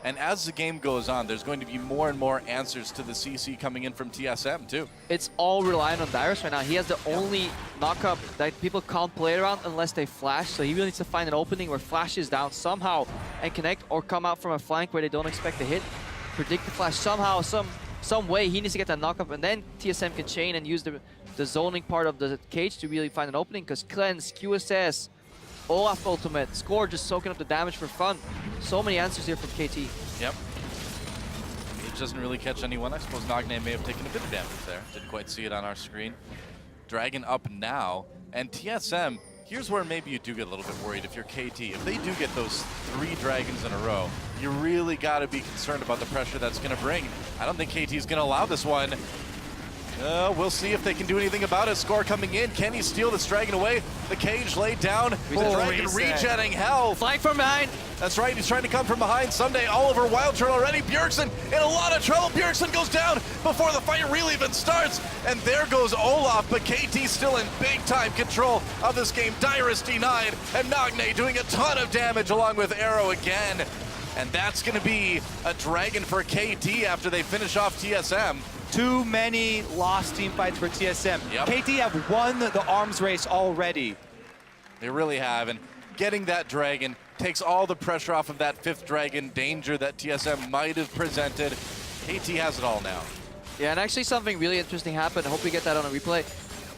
And as the game goes on, there's going to be more and more answers to the CC coming in from TSM, too. It's all reliant on Dyrus right now. He has the only knockup that people can't play around unless they flash, so he really needs to find an opening where flash is down somehow and connect, or come out from a flank where they don't expect a hit. Predict the flash somehow, some way he needs to get that knockup, and then TSM can chain and use the zoning part of the cage to really find an opening, because Cleanse, QSS, Olaf ultimate, Score just soaking up the damage for fun. So many answers here from KT. Yep. It doesn't really catch anyone. I suppose Nagne may have taken a bit of damage there. Didn't quite see it on our screen. Dragon up now. And TSM, here's where maybe you do get a little bit worried if you're KT. If they do get those 3 dragons in a row, you really got to be concerned about the pressure that's going to bring. I don't think KT is going to allow this one. We'll see if they can do anything about it. Score coming in. Can he steal this dragon away? The cage laid down. The dragon regenerating health. Flank from behind. That's right. He's trying to come from behind. Sunday all over Wild Turtle already. Bjergsen in a lot of trouble. Bjergsen goes down before the fight really even starts. And there goes Olaf, but KT still in big time control of this game. Dyrus denied, and Nagne doing a ton of damage along with Arrow again. And that's going to be a dragon for KT after they finish off TSM. Too many lost team fights for TSM. Yep. KT have won the arms race already. They really have, and getting that dragon takes all the pressure off of that 5th dragon danger that TSM might have presented. KT has it all now. Yeah, and actually something really interesting happened. I hope we get that on a replay.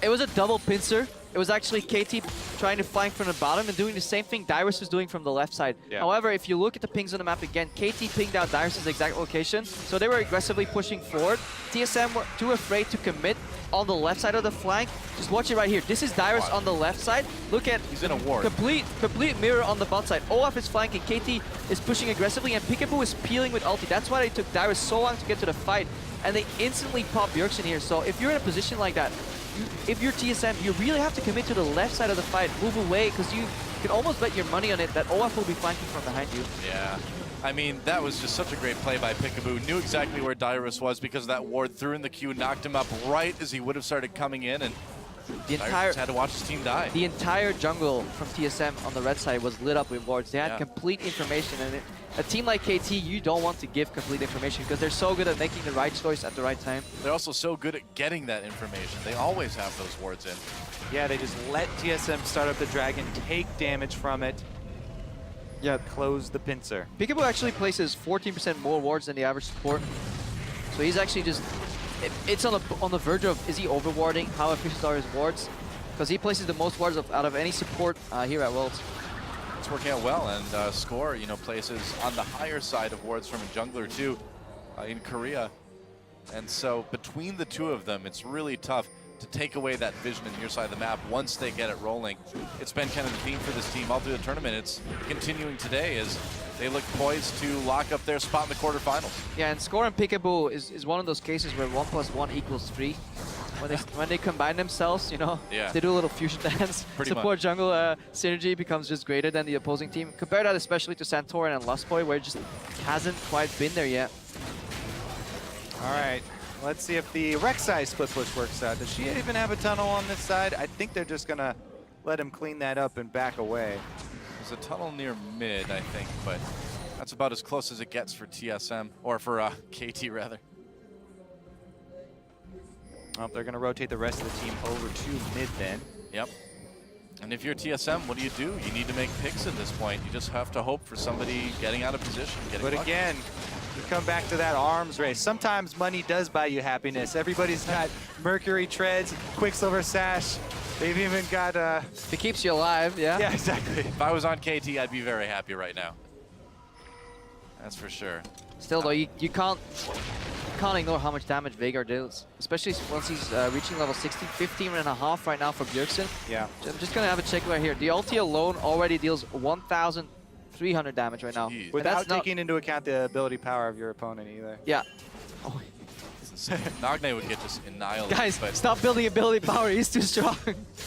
It was a double pincer. It was actually KT trying to flank from the bottom and doing the same thing Dyrus was doing from the left side. Yeah. However, if you look at the pings on the map again, KT pinged out Dyrus' exact location, so they were aggressively pushing forward. TSM were too afraid to commit on the left side of the flank. Just watch it right here. This is Dyrus on the left side. Look at He's in a ward. complete mirror on the bot side. Olaf is flanking, KT is pushing aggressively, and Peekaboo is peeling with ulti. That's why they took Dyrus so long to get to the fight, and they instantly pop Bjergsen here. So if you're in a position like that, if you're TSM, you really have to commit to the left side of the fight, move away, because you can almost bet your money on it that Olaf will be flanking from behind you. Yeah. I mean, that was just such a great play by Peekaboo. Knew exactly where Dyrus was because of that ward, threw in the Q, knocked him up right as he would have started coming in, and Dyrus had to watch his team die. The entire jungle from TSM on the red side was lit up with wards. They had complete information, and a team like KT, you don't want to give complete information because they're so good at making the right choice at the right time. They're also so good at getting that information. They always have those wards in. Yeah, they just let TSM start up the dragon, take damage from it. Yeah, close the pincer. Peekaboo actually places 14% more wards than the average support. So he's actually just... It's on the verge of, is he overwarding? How efficient are his wards? Because he places the most wards out of any support here at Worlds. It's working out well, and Score, you know, places on the higher side of wards from a jungler too in Korea. And so between the two of them, it's really tough to take away that vision in your side of the map once they get it rolling. It's been kind of the theme for this team all through the tournament. It's continuing today as they look poised to lock up their spot in the quarterfinals. Yeah, and Score and Peekaboo is one of those cases where 1 + 1 = 3. When they combine themselves, you know, Yeah. they do a little fusion dance. Pretty Support much. jungle synergy becomes just greater than the opposing team. Compare that especially to Santorin and Lustboy, where it just hasn't quite been there yet. All right, let's see if the Rek'Sai split push works out. Does she even have a tunnel on this side? I think they're just gonna let him clean that up and back away. There's a tunnel near mid, I think, but that's about as close as it gets for TSM, or for KT rather. Oh, they're gonna rotate the rest of the team over to mid then. Yep. And if you're TSM, what do? You need to make picks at this point. You just have to hope for somebody getting out of position, getting But lucky. again, you come back to that arms race. Sometimes money does buy you happiness. Everybody's got Mercury treads, Quicksilver sash. They've even got If it keeps you alive, yeah. yeah, exactly. If I was on KT, I'd be very happy right now. That's for sure. Still though, you can't ignore how much damage Veigar deals, especially once he's reaching level 60, 15.5 right now for Bjergsen. Yeah. I'm just gonna have a check right here. The ulti alone already deals 1,300 damage right now. Jeez. But Without that's not- taking into account the ability power of your opponent either. Yeah. Oh, It's insane. Nagne would get just annihilated. guys, but stop building ability power. He's too strong.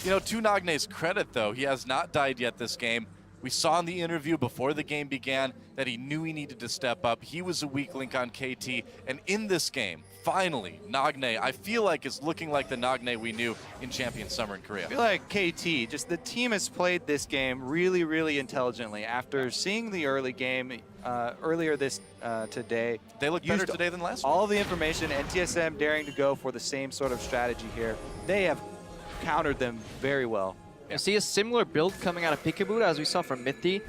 you know, to Nagne's credit, though, he has not died yet this game. We saw in the interview before the game began that he knew he needed to step up. He was a weak link on KT. And in this game, finally, Nagne, I feel like, is looking like the Nagne we knew in Champion Summer in Korea. I feel like KT, just the team has played this game really, really intelligently. After seeing the early game earlier this today, They look better used today than last week. all the information, and TSM daring to go for the same sort of strategy here. They have countered them very well. You see a similar build coming out of Peekaboo as we saw from Mithy.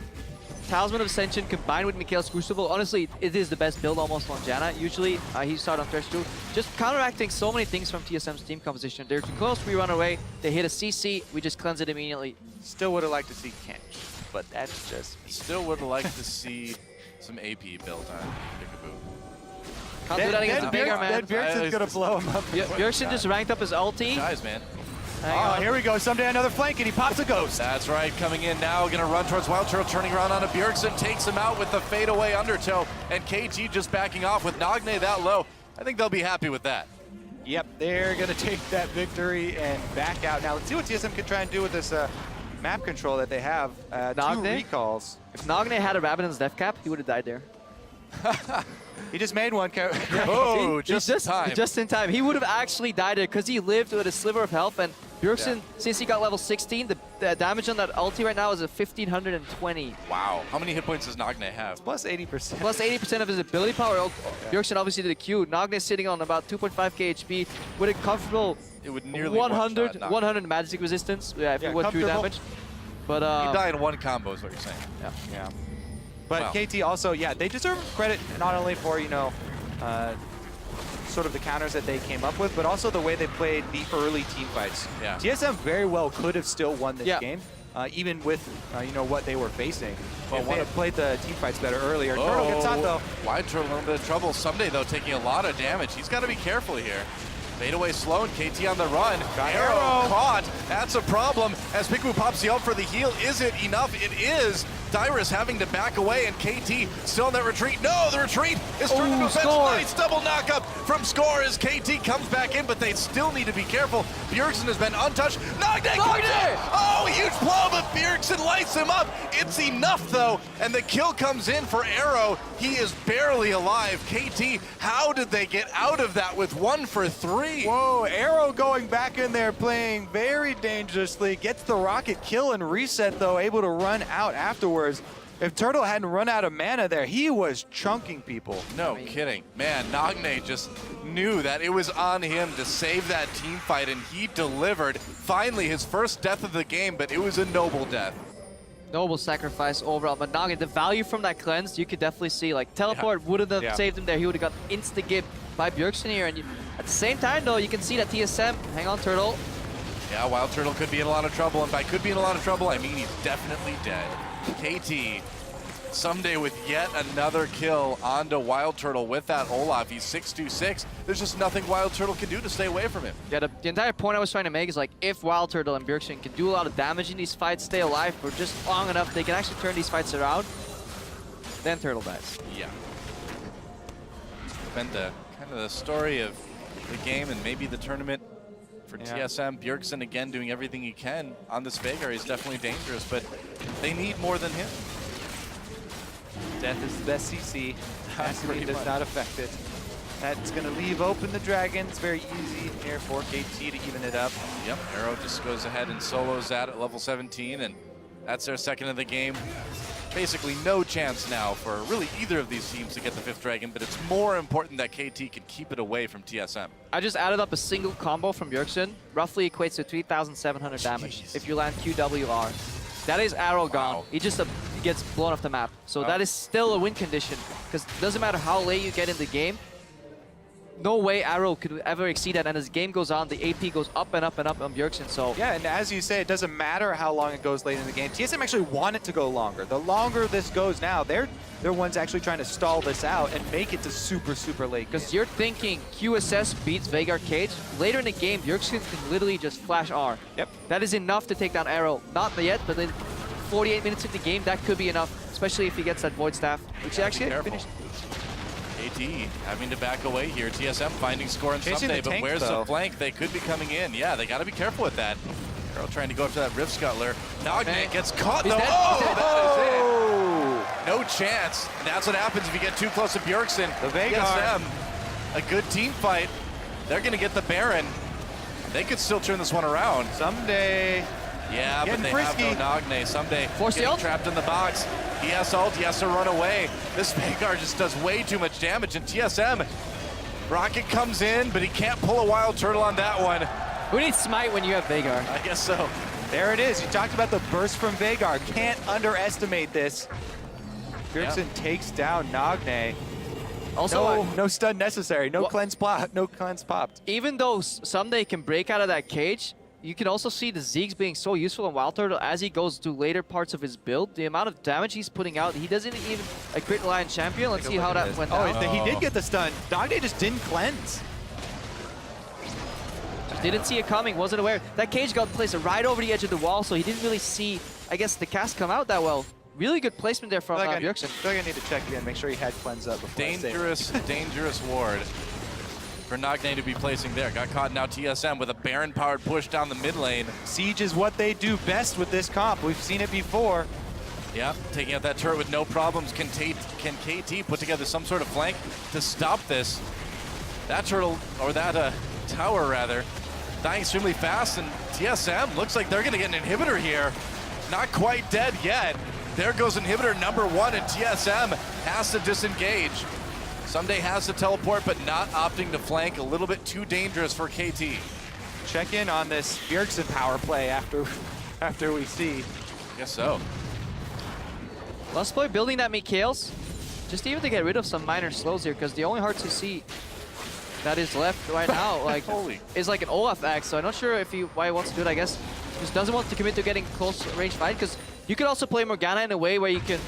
Talisman of Ascension combined with Mikhail's Crucible. Honestly, it is the best build almost on Janna. Usually, he started on Thresh too. Just counteracting so many things from TSM's team composition. They're too close, we run away. They hit a CC, we just cleanse it immediately. Still would have liked to see Kench, but that's just me. Still would like to see some AP built on Peekaboo. Can't do that against the Veigar, man. Bjergsen's gonna blow him up. Bjergsen just ranked up his ulti. Guys, man. Hang Oh, on. here we go. Someday another flank, and he pops a ghost. That's right, coming in now, gonna run towards Wild Turtle, turning around onto Bjergsen, takes him out with the fadeaway undertow, and KT just backing off with Nagne that low. I think they'll be happy with that. Yep, they're going to take that victory and back out. Now, let's see what TSM can try and do with this map control that they have. 2 Nagne? recalls. If Nagne had a Rabadon's death cap, he would have died there. He just made one. Oh, He's just in time. Just in time. He would have actually died there because he lived with a sliver of health. And Bjergsen, since he got level 16, the damage on that ulti right now is a 1,520. Wow. How many hit points does Nagne have? Plus 80%. Plus 80% of his ability power. Bjergsen obviously did a Q. Nagne sitting on about 2.5k HP with a comfortable It would nearly 100, one-shot 100 magic resistance. Yeah, if Yeah, you went through comfortable. damage. But He'd die in one combo is what you're saying. Yeah. But Wow. KT also, yeah, they deserve credit not only for, you know, sort of the counters that they came up with, but also the way they played the early team fights. Yeah. TSM very well could have still won this Yeah. game, even with, you know, what they were facing. Well, If they had played the team fights better earlier. Turtle gets out, though. Wide Turtle, a little bit of trouble. Someday, though, taking a lot of damage. He's got to be careful here. Fade away slow, and KT on the run. Got Arrow Arrow. caught. That's a problem. As Peekaboo pops the ult for the heal, is it enough? It is. Dyrus having to back away, and KT still in that retreat. No, the retreat is turned into a bench. Score. Nice double knockup from Score as KT comes back in, but they still need to be careful. Bjergsen has been untouched. Nagne! Oh, huge blow, but Bjergsen lights him up. It's enough, though, and the kill comes in for Arrow. He is barely alive. KT, how did they get out of that with 1 for 3? Whoa, Arrow going back in there, playing very dangerously. Gets the rocket kill and reset, though, able to run out afterwards. If Turtle hadn't run out of mana there, he was chunking people. No kidding. Man, Nagne just knew that it was on him to save that team fight, and he delivered. Finally, his first death of the game, but it was a noble death. noble sacrifice overall. But Nagne, the value from that cleanse, you could definitely see. Like, teleport wouldn't have saved him there. He would have got insta-gibbed by Bjergsen here. And at the same time, though, you can see that TSM, hang on, Turtle. Yeah, Wild Turtle could be in a lot of trouble, and by could be in a lot of trouble, I mean he's definitely dead. KT Someday with yet another kill onto Wild Turtle with that Olaf. He's 6-2-6. There's just nothing Wild Turtle can do to stay away from him. Yeah, the entire point I was trying to make is like if Wild Turtle and Bjergsen can do a lot of damage in these fights, stay alive for just long enough, they can actually turn these fights around, then Turtle dies. Yeah. Been the kind of the story of the game and maybe the tournament for TSM. Bjergsen again doing everything he can on this Veigar. He's definitely dangerous, but they need more than him. Death is the best CC. Massively does not affect it. That's going to leave open the dragon. It's very easy here for KT to even it up. Yep, Arrow just goes ahead and solos that at level 17, and that's their second of the game. Basically no chance now for really either of these teams to get the 5th dragon, but it's more important that KT can keep it away from TSM. I just added up a single combo from Bjergsen, roughly equates to 3,700 damage if you land QWR. That is Arrow gone. He just gets blown off the map. So that is still a win condition, because it doesn't matter how late you get in the game, no way Arrow could ever exceed that, and as the game goes on, the AP goes up and up and up on Bjergsen, so... Yeah, and as you say, it doesn't matter how long it goes late in the game. TSM actually want it to go longer. The longer this goes now, they're ones actually trying to stall this out and make it to super, super late. Because you're thinking QSS beats Veigar Cage, later in the game, Bjergsen can literally just flash R. Yep. That is enough to take down Arrow. Not yet, but in 48 minutes in the game, that could be enough, especially if he gets that Void Staff, which he actually finished. KT having to back away here. TSM finding score on Someday, but where's the flank? They could be coming in. Yeah, they got to be careful with that. Arrow trying to go after that Rift Scuttler. Nagne gets caught though. Oh, that is it. No chance. And that's what happens if you get too close to Bjergsen. The Veigar. TSM, a good team fight. They're going to get the Baron. They could still turn this one around. Someday. Yeah, but they have no Nagne. Someday getting trapped in the box. He has ult, he has to run away. This Veigar just does way too much damage, and TSM, Rocket comes in, but he can't pull a Wild Turtle on that one. Who needs Smite when you have Veigar? I guess so. There it is. You talked about the burst from Veigar. Can't underestimate this. Bjergsen takes down Nagne. Also, no stun necessary. No cleanse popped. Even though Someday can break out of that cage, you can also see the Zeeks being so useful on Wild Turtle as he goes to later parts of his build. The amount of damage he's putting out, he doesn't even a crit Lion champion. Let's see how that went down. He did get the stun. Nagne just didn't cleanse. Just didn't see it coming, wasn't aware. That cage got placed right over the edge of the wall, so he didn't really see, I guess, the cast come out that well. Really good placement there from Bjergsen. I feel like I need to check again, make sure he had cleanse up before Dangerous ward for Nagne to be placing there. Got caught now TSM with a Baron-powered push down the mid lane. Siege is what they do best with this comp. We've seen it before. Yeah, taking out that turret with no problems. Can KT put together some sort of flank to stop this? That turtle, or that tower rather, dying extremely fast, and TSM looks like they're gonna get an inhibitor here. Not quite dead yet. There goes inhibitor number 1, and TSM has to disengage. Someday has to teleport, but not opting to flank. A little bit too dangerous for KT. Check in on this Bjergsen power play after we see. Guess so. Let's play building that Mikhails, just even to get rid of some minor slows here, because the only hard to see that is left right now, like, is like an Olaf axe. So I'm not sure why he wants to do it. I guess just doesn't want to commit to getting close range fight, because you could also play Morgana in a way where you can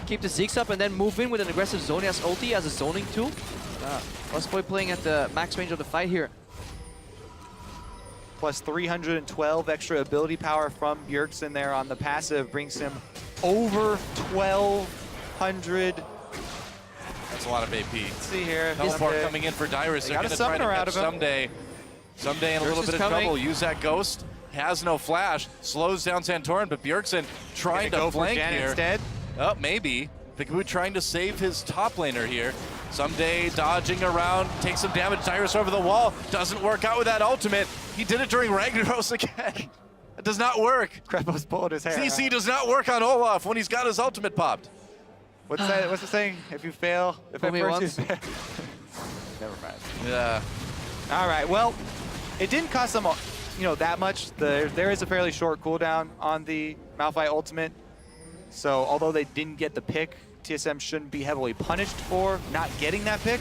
keep the Zeeks up and then move in with an aggressive Zhonya's ulti as a zoning tool. Let's play playing at the max range of the fight here. Plus 312 extra ability power from Bjergsen there on the passive brings him over 1,200. That's a lot of AP. Let's see here. Teleport coming in for Dyrus. They're going to try to catch Someday. Someday in a little bit of trouble. Use that Ghost. Has no flash. Slows down Santorin, but Bjergsen trying to flank here. Instead. Oh, maybe. The Kaboot trying to save his top laner here. Someday dodging around, takes some damage. Dyrus over the wall. Doesn't work out with that ultimate. He did it during Ragnaros again. It does not work. Krepo's pulling his hair. CC does not work on Olaf when he's got his ultimate popped. What's that? What's the saying? If you fail, if at first you fail. Never mind. Yeah. All right. Well, it didn't cost them, that much. There is a fairly short cooldown on the Malphite ultimate. So although they didn't get the pick, TSM shouldn't be heavily punished for not getting that pick.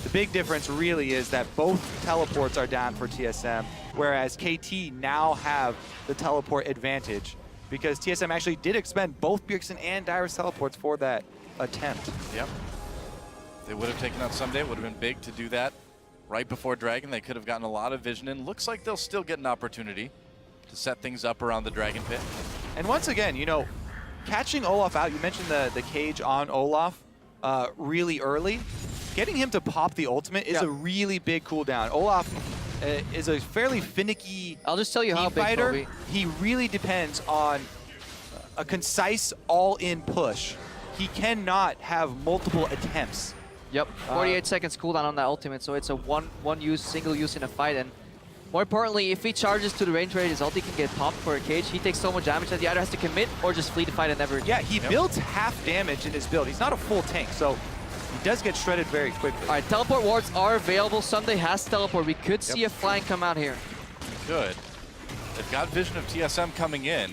The big difference really is that both teleports are down for TSM, whereas KT now have the teleport advantage because TSM actually did expend both Bjergsen and Dyrus teleports for that attempt. Yep. They would have taken out Someday. It would have been big to do that right before Dragon. They could have gotten a lot of vision in. Looks like they'll still get an opportunity to set things up around the Dragon Pit. And once again, you know, catching Olaf out, you mentioned the cage on Olaf really early. Getting him to pop the ultimate is a really big cooldown. Olaf is a fairly finicky I'll just tell you how big fighter. Kobe. He really depends on a concise all-in push. He cannot have multiple attempts. Yep, 48 seconds cooldown on that ultimate, so it's a one use, single use in a fight. And more importantly, if he charges to the range where his ulti can get popped for a cage, he takes so much damage that he either has to commit or just flee the fight and never. Yeah, he builds half damage in his build. He's not a full tank, so he does get shredded very quickly. All right, teleport wards are available. Sunday has teleport. We could see a flying come out here. Good. They've got vision of TSM coming in,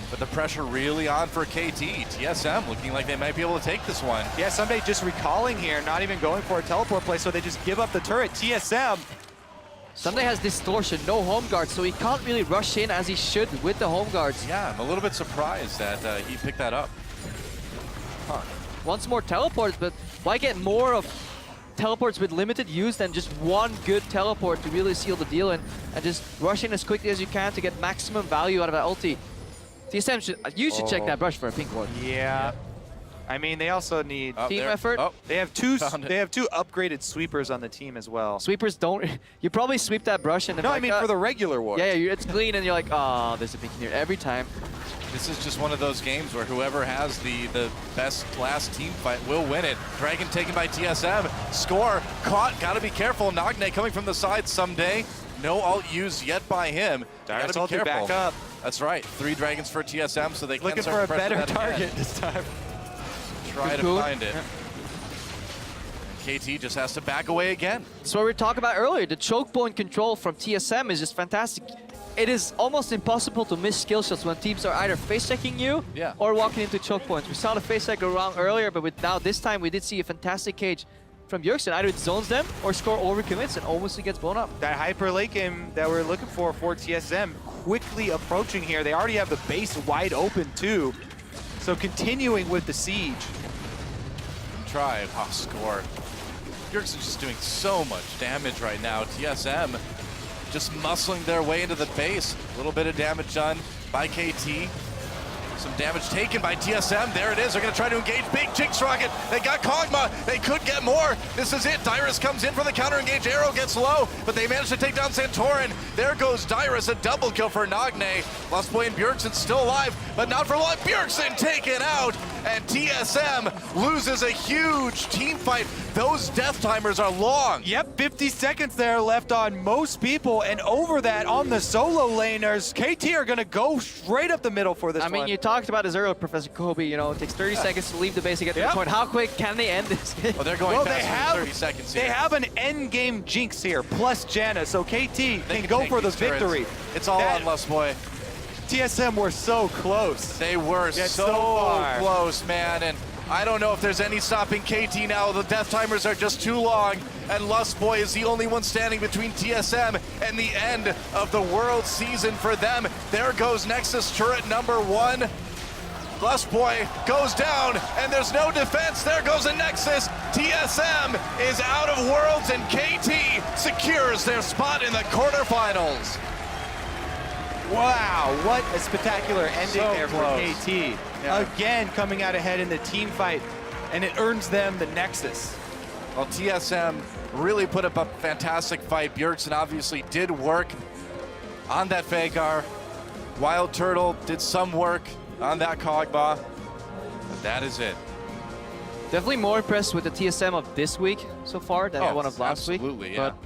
but the pressure really on for KT. TSM looking like they might be able to take this one. Yeah, Someday just recalling here, not even going for a teleport play, so they just give up the turret. TSM. Sunday has distortion, no home guard, so he can't really rush in as he should with the home guards. Yeah, I'm a little bit surprised that he picked that up. Wants more teleports, but why get more of teleports with limited use than just one good teleport to really seal the deal and just rush in as quickly as you can to get maximum value out of that ulti? TSM should check that brush for a pink ward. Yeah. I mean, they also need Team effort. Oh, They have two Found it. upgraded sweepers on the team as well. Sweepers don't. You probably sweep that brush and then No, I like, mean for the regular ward. yeah, it's clean and you're like, oh, there's a pink in here every time. this is just one of those games where whoever has the best last team fight will win it. Dragon taken by TSM. Score caught. Gotta be careful. Nagne coming from the side someday. No ult used yet by him. Dyrus Gotta be ulti careful. back up. That's right. 3 dragons for TSM, so they Looking can for start a pressing better that again. target this time. Try to Cocoon. find it. KT just has to back away again. So what we were talking about earlier, the choke point control from TSM is just fantastic. It is almost impossible to miss skill shots when teams are either face checking you or walking into choke points. We saw the face check go wrong earlier, but now this time we did see a fantastic cage from Bjergsen. Either it zones them or Score overcommits and almost gets blown up. That hyper late game that we're looking for TSM quickly approaching here. They already have the base wide open too. So continuing with the siege. Try. Oh, Score. Bjergsen's just doing so much damage right now. TSM just muscling their way into the base. A little bit of damage done by KT. Some damage taken by TSM. There it is. They're going to try to engage big Jinx Rocket. They got Kog'Maw. They could get more. This is it. Dyrus comes in for the counter engage. Arrow gets low, but they managed to take down Santorin. There goes Dyrus. A double kill for Nagne. Lost Boy and Bjergsen still alive, but not for long. Bjergsen taken out, and TSM loses a huge team fight. Those death timers are long. Yep, 50 seconds there left on most people, and over that on the solo laners, KT are going to go straight up the middle for this I mean, one. you talked about this earlier, Professor Kobe. You know, it takes 30 seconds to leave the base to get to the point. How quick can they end this? Well, they're going Well, faster than 30 seconds here. They have an end game Jinx here, plus Janna, so KT can go take for the these turrets. victory. It's all on Lost Boy. TSM were so close. They were Yet so far. close, man, and I don't know if there's any stopping KT now. The death timers are just too long, and Lust Boy is the only one standing between TSM and the end of the world season for them. There goes Nexus turret number 1. Lust Boy goes down, and there's no defense. There goes a Nexus. TSM is out of Worlds, and KT secures their spot in the quarterfinals. Wow, what a spectacular ending So there close. for KT. Again, coming out ahead in the team fight, and it earns them the Nexus. Well, TSM really put up a fantastic fight. Bjergsen obviously did work on that Vagar. Wild Turtle did some work on that Kog'Maw. But that is it. Definitely more impressed with the TSM of this week so far than the one of last week. Absolutely, yeah. But,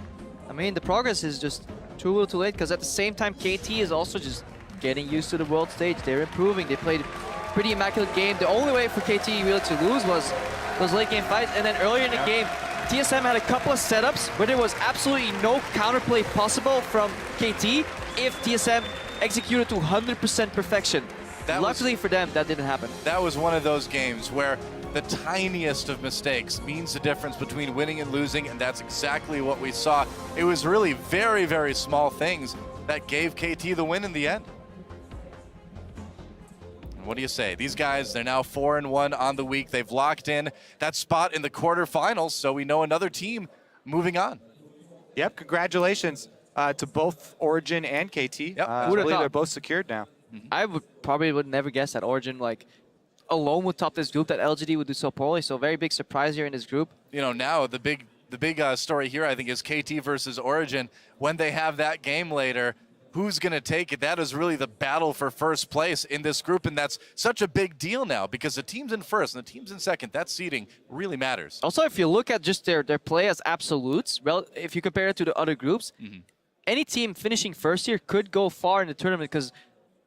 I mean, the progress is just too little too late, because at the same time, KT is also just getting used to the world stage. They're improving. They played a pretty immaculate game. The only way for KT really to lose was those late game fights. And then earlier in the game, TSM had a couple of setups where there was absolutely no counterplay possible from KT if TSM executed to 100% perfection. Luckily for them, that didn't happen. That was one of those games where the tiniest of mistakes means the difference between winning and losing, and that's exactly what we saw. It was really very, very small things that gave KT the win in the end. what do you say? These guys, they're now 4-1 on the week. They've locked in that spot in the quarterfinals, so we know another team moving on. Yep, congratulations to both Origin and KT. Yep. I Who'd have believe thought? they're both secured now. I would never guess that Origin like alone would top this group, that LGD would do so poorly. So very big surprise here in this group. You know, now the big story here, I think, is KT versus Origin. When they have that game later, who's going to take it? That is really the battle for first place in this group, and that's such a big deal now because the teams in first and the teams in second, that seeding really matters. Also, if you look at just their play as absolutes, if you compare it to the other groups, any team finishing first here could go far in the tournament because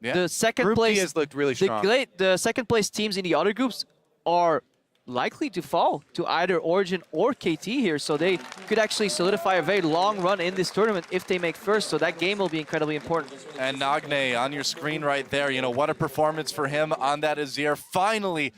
the second Group place D has looked really strong. The second place teams in the other groups are likely to fall to either Origin or KT here, so they could actually solidify a very long run in this tournament if they make first, so that game will be incredibly important. And Nagne on your screen right there, you know, what a performance for him on that Azir. Finally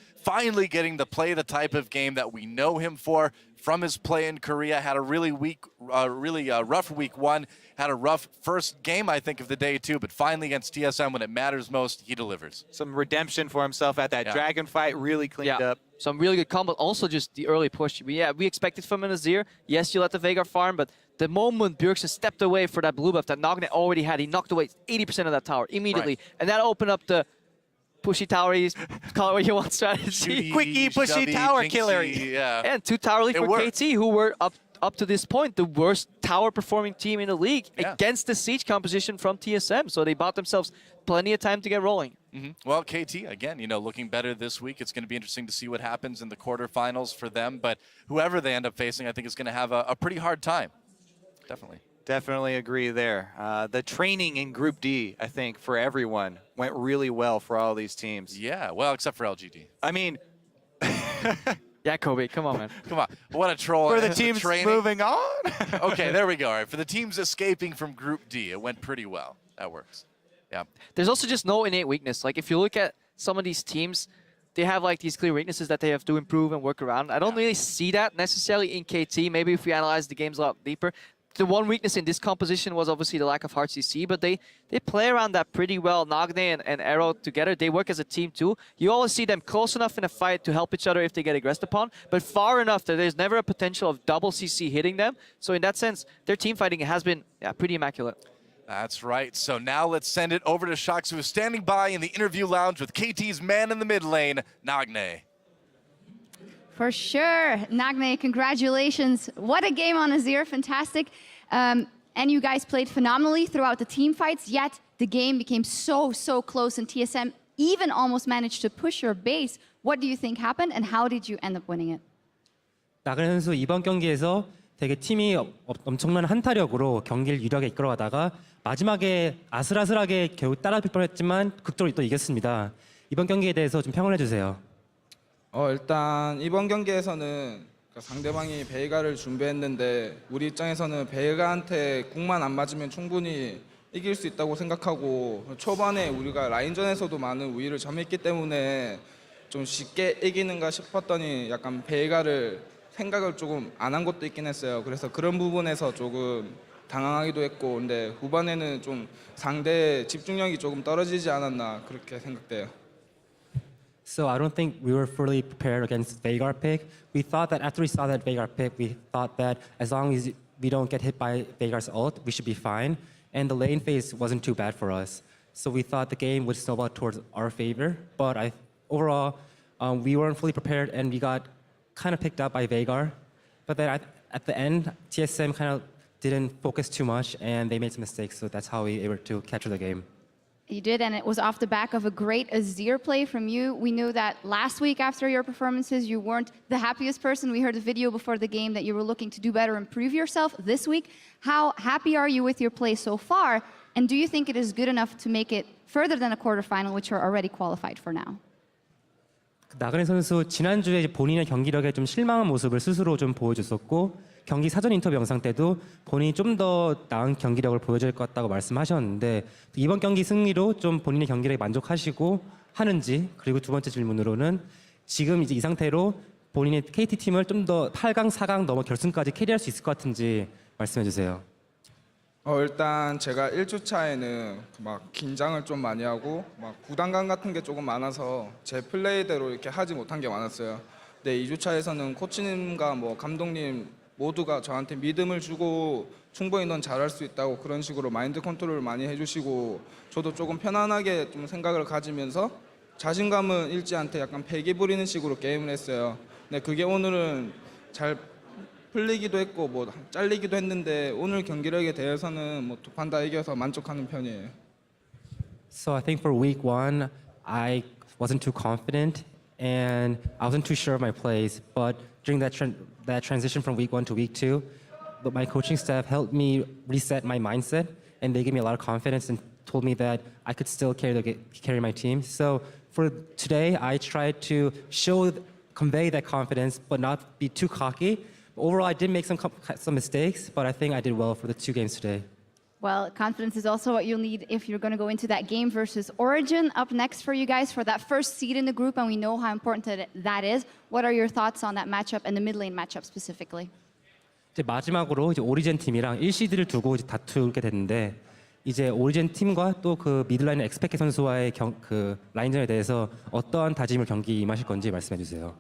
getting to play the type of game that we know him for from his play in Korea. Had a really rough week one, had a rough first game, I think, of the day too, but finally against TSM when it matters most, he delivers. Some redemption for himself at that dragon fight, really cleaned up. Some really good combo, also just the early push. We expected from an Azir. Yes, you let the Veigar farm, but the moment Bjergsen stepped away for that blue buff that Nagne already had, he knocked away 80% of that tower immediately. Right. And that opened up the pushy tower, call it what you want, strategy. Quickie, pushy tower jinxy, killer. Yeah. And 2 tower lead for KT, who were up to this point the worst tower performing team in the league against the siege composition from TSM. So they bought themselves plenty of time to get rolling. Well, KT, again, you know, looking better this week. It's going to be interesting to see what happens in the quarterfinals for them. But whoever they end up facing, I think is going to have a pretty hard time. Definitely. Definitely agree there. The training in Group D, I think, for everyone went really well for all these teams. Yeah, well, except for LGD. I mean... Yeah, Kobe, come on, man. Come on. What a troll. For the teams moving on? Okay, there we go. All right, for the teams escaping from Group D, it went pretty well. That works. Yeah. There's also just no innate weakness. Like, if you look at some of these teams, they have like these clear weaknesses that they have to improve and work around. I don't really see that necessarily in KT. Maybe if we analyze the games a lot deeper. The one weakness in this composition was obviously the lack of hard CC, but they play around that pretty well. Nagne and Arrow together, they work as a team too. You always see them close enough in a fight to help each other if they get aggressed upon, but far enough that there's never a potential of double CC hitting them. So in that sense, their team fighting has been pretty immaculate. That's right. So now let's send it over to Shox, who is standing by in the interview lounge with KT's man in the mid lane, Nagne. For sure. Nagne, congratulations. What a game on Azir. Fantastic. And you guys played phenomenally throughout the team fights, yet the game became so close, and TSM even almost managed to push your base. What do you think happened, and how did you end up winning it? 나그네 선수 이번 경기에서 되게 팀이 엄청난 한타력으로 경기를 유리하게 이끌어가다가 마지막에 아슬아슬하게 겨우 따라잡힐 뻔했지만 극적으로 또 이겼습니다. 이번 경기에 대해서 좀 평을 해주세요. 일단 이번 경기에서는 상대방이 베이가를 준비했는데 우리 입장에서는 베이가한테 궁만 안 맞으면 충분히 이길 수 있다고 생각하고 초반에 우리가 라인전에서도 많은 우위를 점했기 때문에 좀 쉽게 이기는가 싶었더니 약간 베이가를 생각을 조금 안 한 것도 있긴 했어요. 그래서 그런 부분에서 조금 당황하기도 했고, 근데 후반에는 좀 상대의 집중력이 조금 떨어지지 않았나 그렇게 생각돼요. So I don't think we were fully prepared against Veigar pick. We thought that after we saw that Veigar pick, we thought that as long as we don't get hit by Veigar's ult, we should be fine. And the lane phase wasn't too bad for us. So we thought the game would snowball towards our favor. But overall, we weren't fully prepared and we got kind of picked up by Veigar. But then at the end, TSM kind of didn't focus too much and they made some mistakes. So that's how we were able to capture the game. You did, and it was off the back of a great Azir play from you. We knew that last week after your performances, you weren't the happiest person. We heard a video before the game that you were looking to do better and prove yourself this week. How happy are you with your play so far? And do you think it is good enough to make it further than a quarterfinal, which you're already qualified for now? 나그네 선수 지난주에 본인의 경기력에 좀 실망한 모습을 스스로 좀 보여줬었고 경기 사전 인터뷰 영상 때도 본인이 좀 더 나은 경기력을 보여줄 것 같다고 말씀하셨는데 이번 경기 승리로 좀 본인의 경기력에 만족하시고 하는지 그리고 두 번째 질문으로는 지금 이제 이 상태로 본인의 KT 팀을 좀 더 8강, 4강 넘어 결승까지 캐리할 수 있을 것 같은지 말씀해 주세요. 일단 제가 1주차에는 막 긴장을 좀 많이 하고 막 부담감 같은 게 조금 많아서 제 플레이대로 이렇게 하지 못한 게 많았어요. 근데 2주차에서는 코치님과 뭐 감독님 모두가 저한테 믿음을 주고 충분히 넌 잘할 수 있다고 그런 식으로 마인드 컨트롤을 많이 해주시고 저도 조금 편안하게 좀 생각을 가지면서 자신감은 잃지 않게 약간 패기 부리는 식으로 게임을 했어요. 근데 그게 오늘은 잘 풀리기도 했고 뭐 잘리기도 했는데 오늘 경기력에 대해서는 뭐 두 판 다 이겨서 만족하는 편이에요. So I think for week 1, I wasn't too confident and I wasn't too sure of my plays. But during that transition from week 1 to week 2, but my coaching staff helped me reset my mindset and they gave me a lot of confidence and told me that I could still carry my team. So for today, I tried to convey that confidence, but not be too cocky. Overall, I did make some mistakes, but I think I did well for the 2 games today. Well, confidence is also what you'll need if you're going to go into that game versus Origin. Up next for you guys for that first seed in the group, and we know how important that is. What are your thoughts on that matchup and the mid lane matchup specifically? 이제 마지막으로 이제 오리젠 팀이랑 1시드를 두고 이제 다투게 됐는데 이제 오리젠 팀과 또 그 미드라인 엑스페케 선수와의 그 라인전에 대해서 어떠한 다짐을 경기 임하실 건지 말씀해 주세요.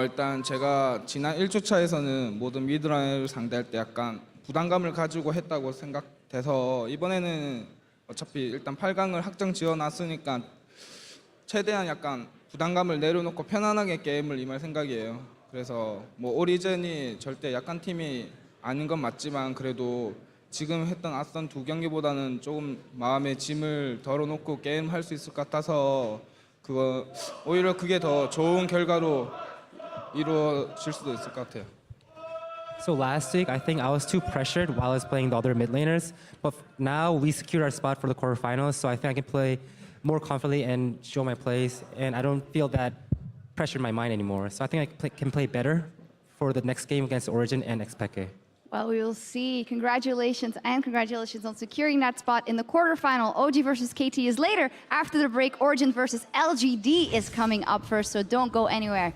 일단 제가 지난 1주차에서는 모든 미드라인을 상대할 때 약간 부담감을 가지고 했다고 생각돼서 이번에는 어차피 일단 8강을 확정 지어놨으니까 최대한 약간 부담감을 내려놓고 편안하게 게임을 임할 생각이에요. 그래서 뭐 오리젠이 절대 약한 팀이 아닌 건 맞지만 그래도 지금 했던 앞선 2경기보다는 조금 마음의 짐을 덜어놓고 게임할 수 있을 것 같아서 오히려 그게 더 좋은 결과로 이루어질 수도 있을 것 같아요. So last week, I think I was too pressured while I was playing the other mid laners. But now we secured our spot for the quarterfinals, so I think I can play more confidently and show my plays. And I don't feel that pressure in my mind anymore. So I think I can play better for the next game against Origin and Xpeke. Well, we will see. Congratulations on securing that spot in the quarterfinal. OG versus KT is later. After the break, Origin versus LGD is coming up first, so don't go anywhere.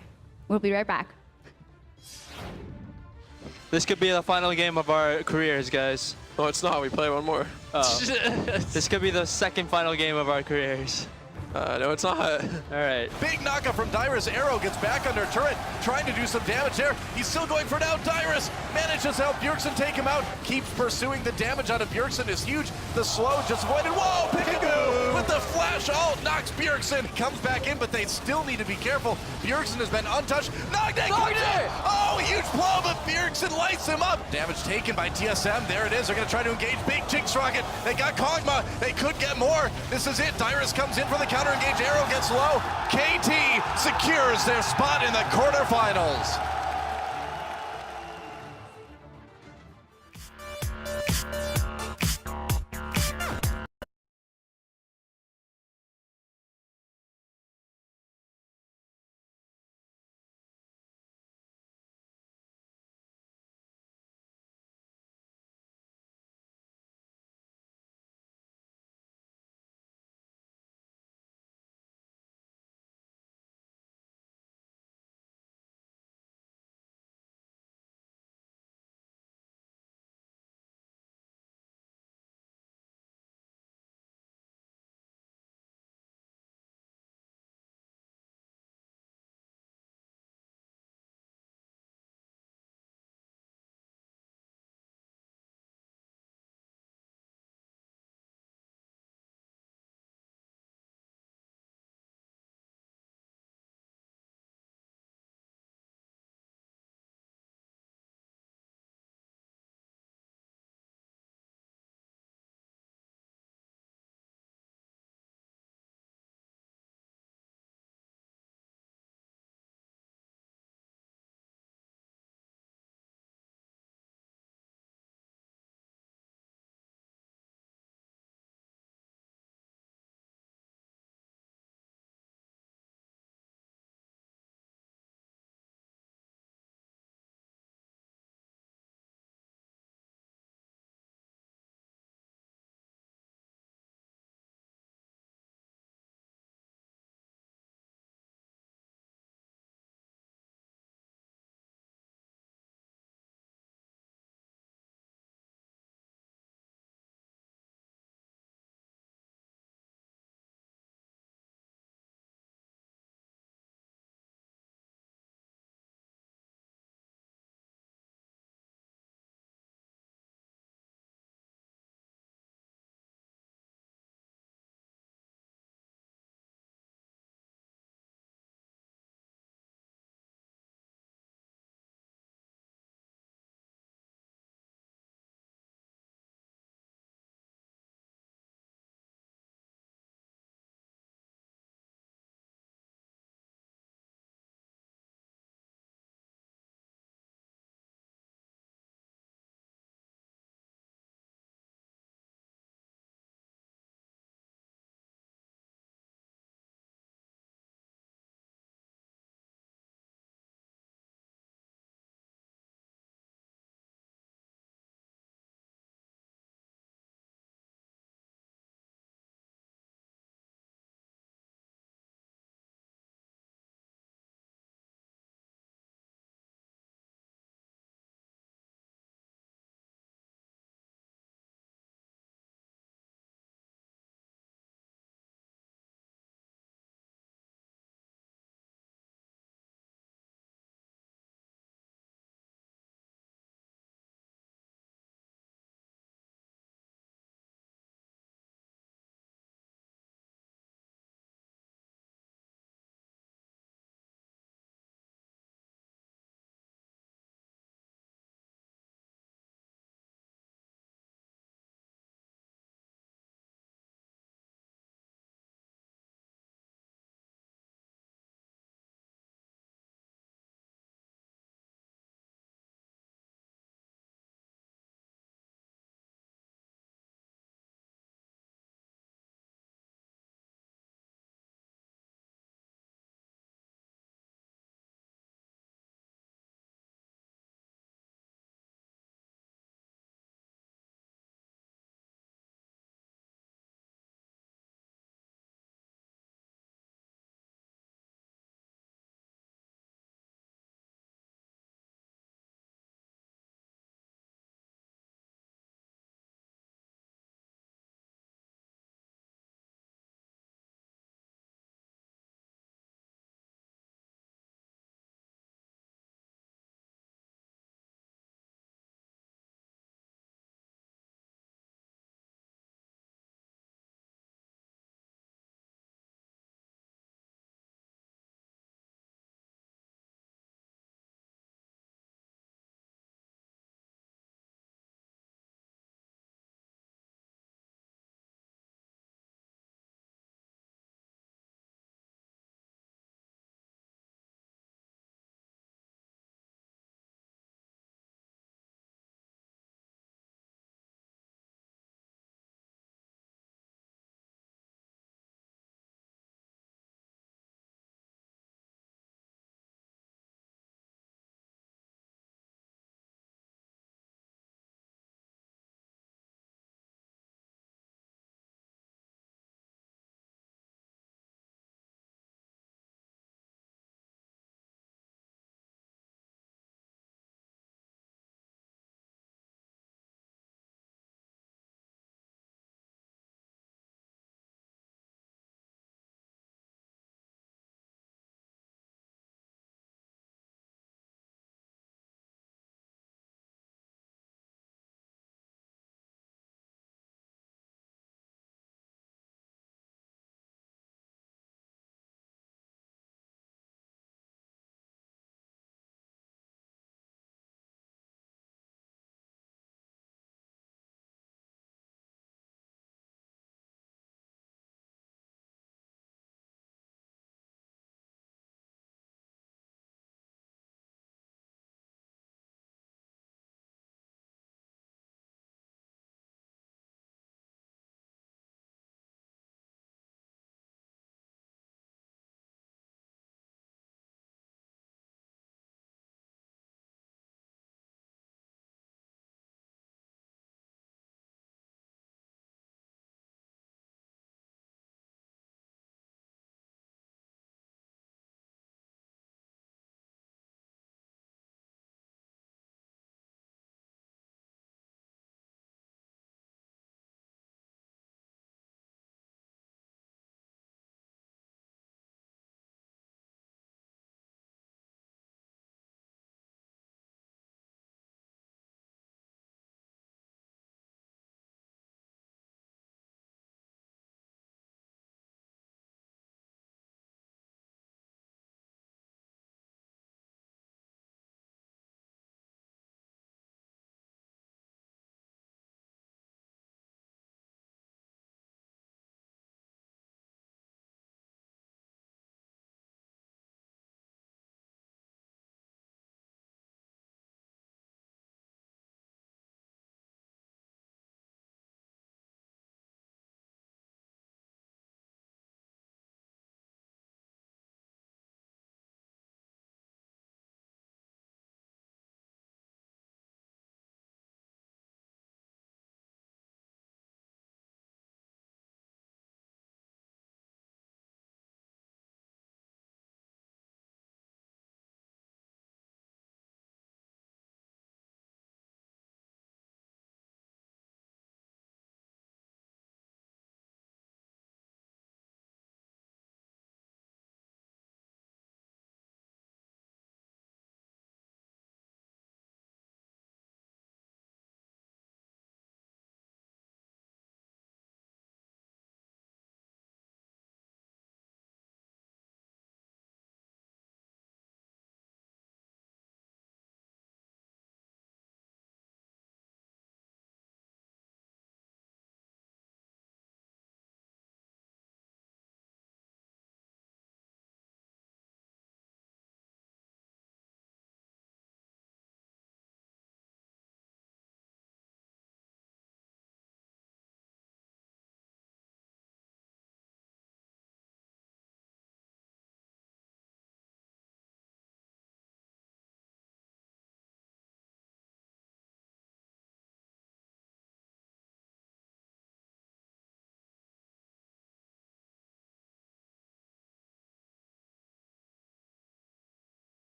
We'll be right back. This could be the final game of our careers, guys. No, it's not. We play one more. Oh. This could be the second final game of our careers. No, it's not. All right. Big knockup from Dyrus. Arrow gets back under turret, trying to do some damage there. He's still going for now. Dyrus manages to help Bjergsen take him out. Keeps pursuing. The damage out of Bjergsen is huge. The slow just avoided. Whoa, Peekaboo with the flash ult knocks Bjergsen. Comes back in, but they still need to be careful. Bjergsen has been untouched. Nogday! Oh, huge blow, but Bjergsen lights him up. Damage taken by TSM. There it is. They're going to try to engage Big Jinx Rocket. They got Kog'Maw. They could get more. This is it. Dyrus comes in for the counter engage. Arrow gets low. KT secures their spot in the quarterfinals.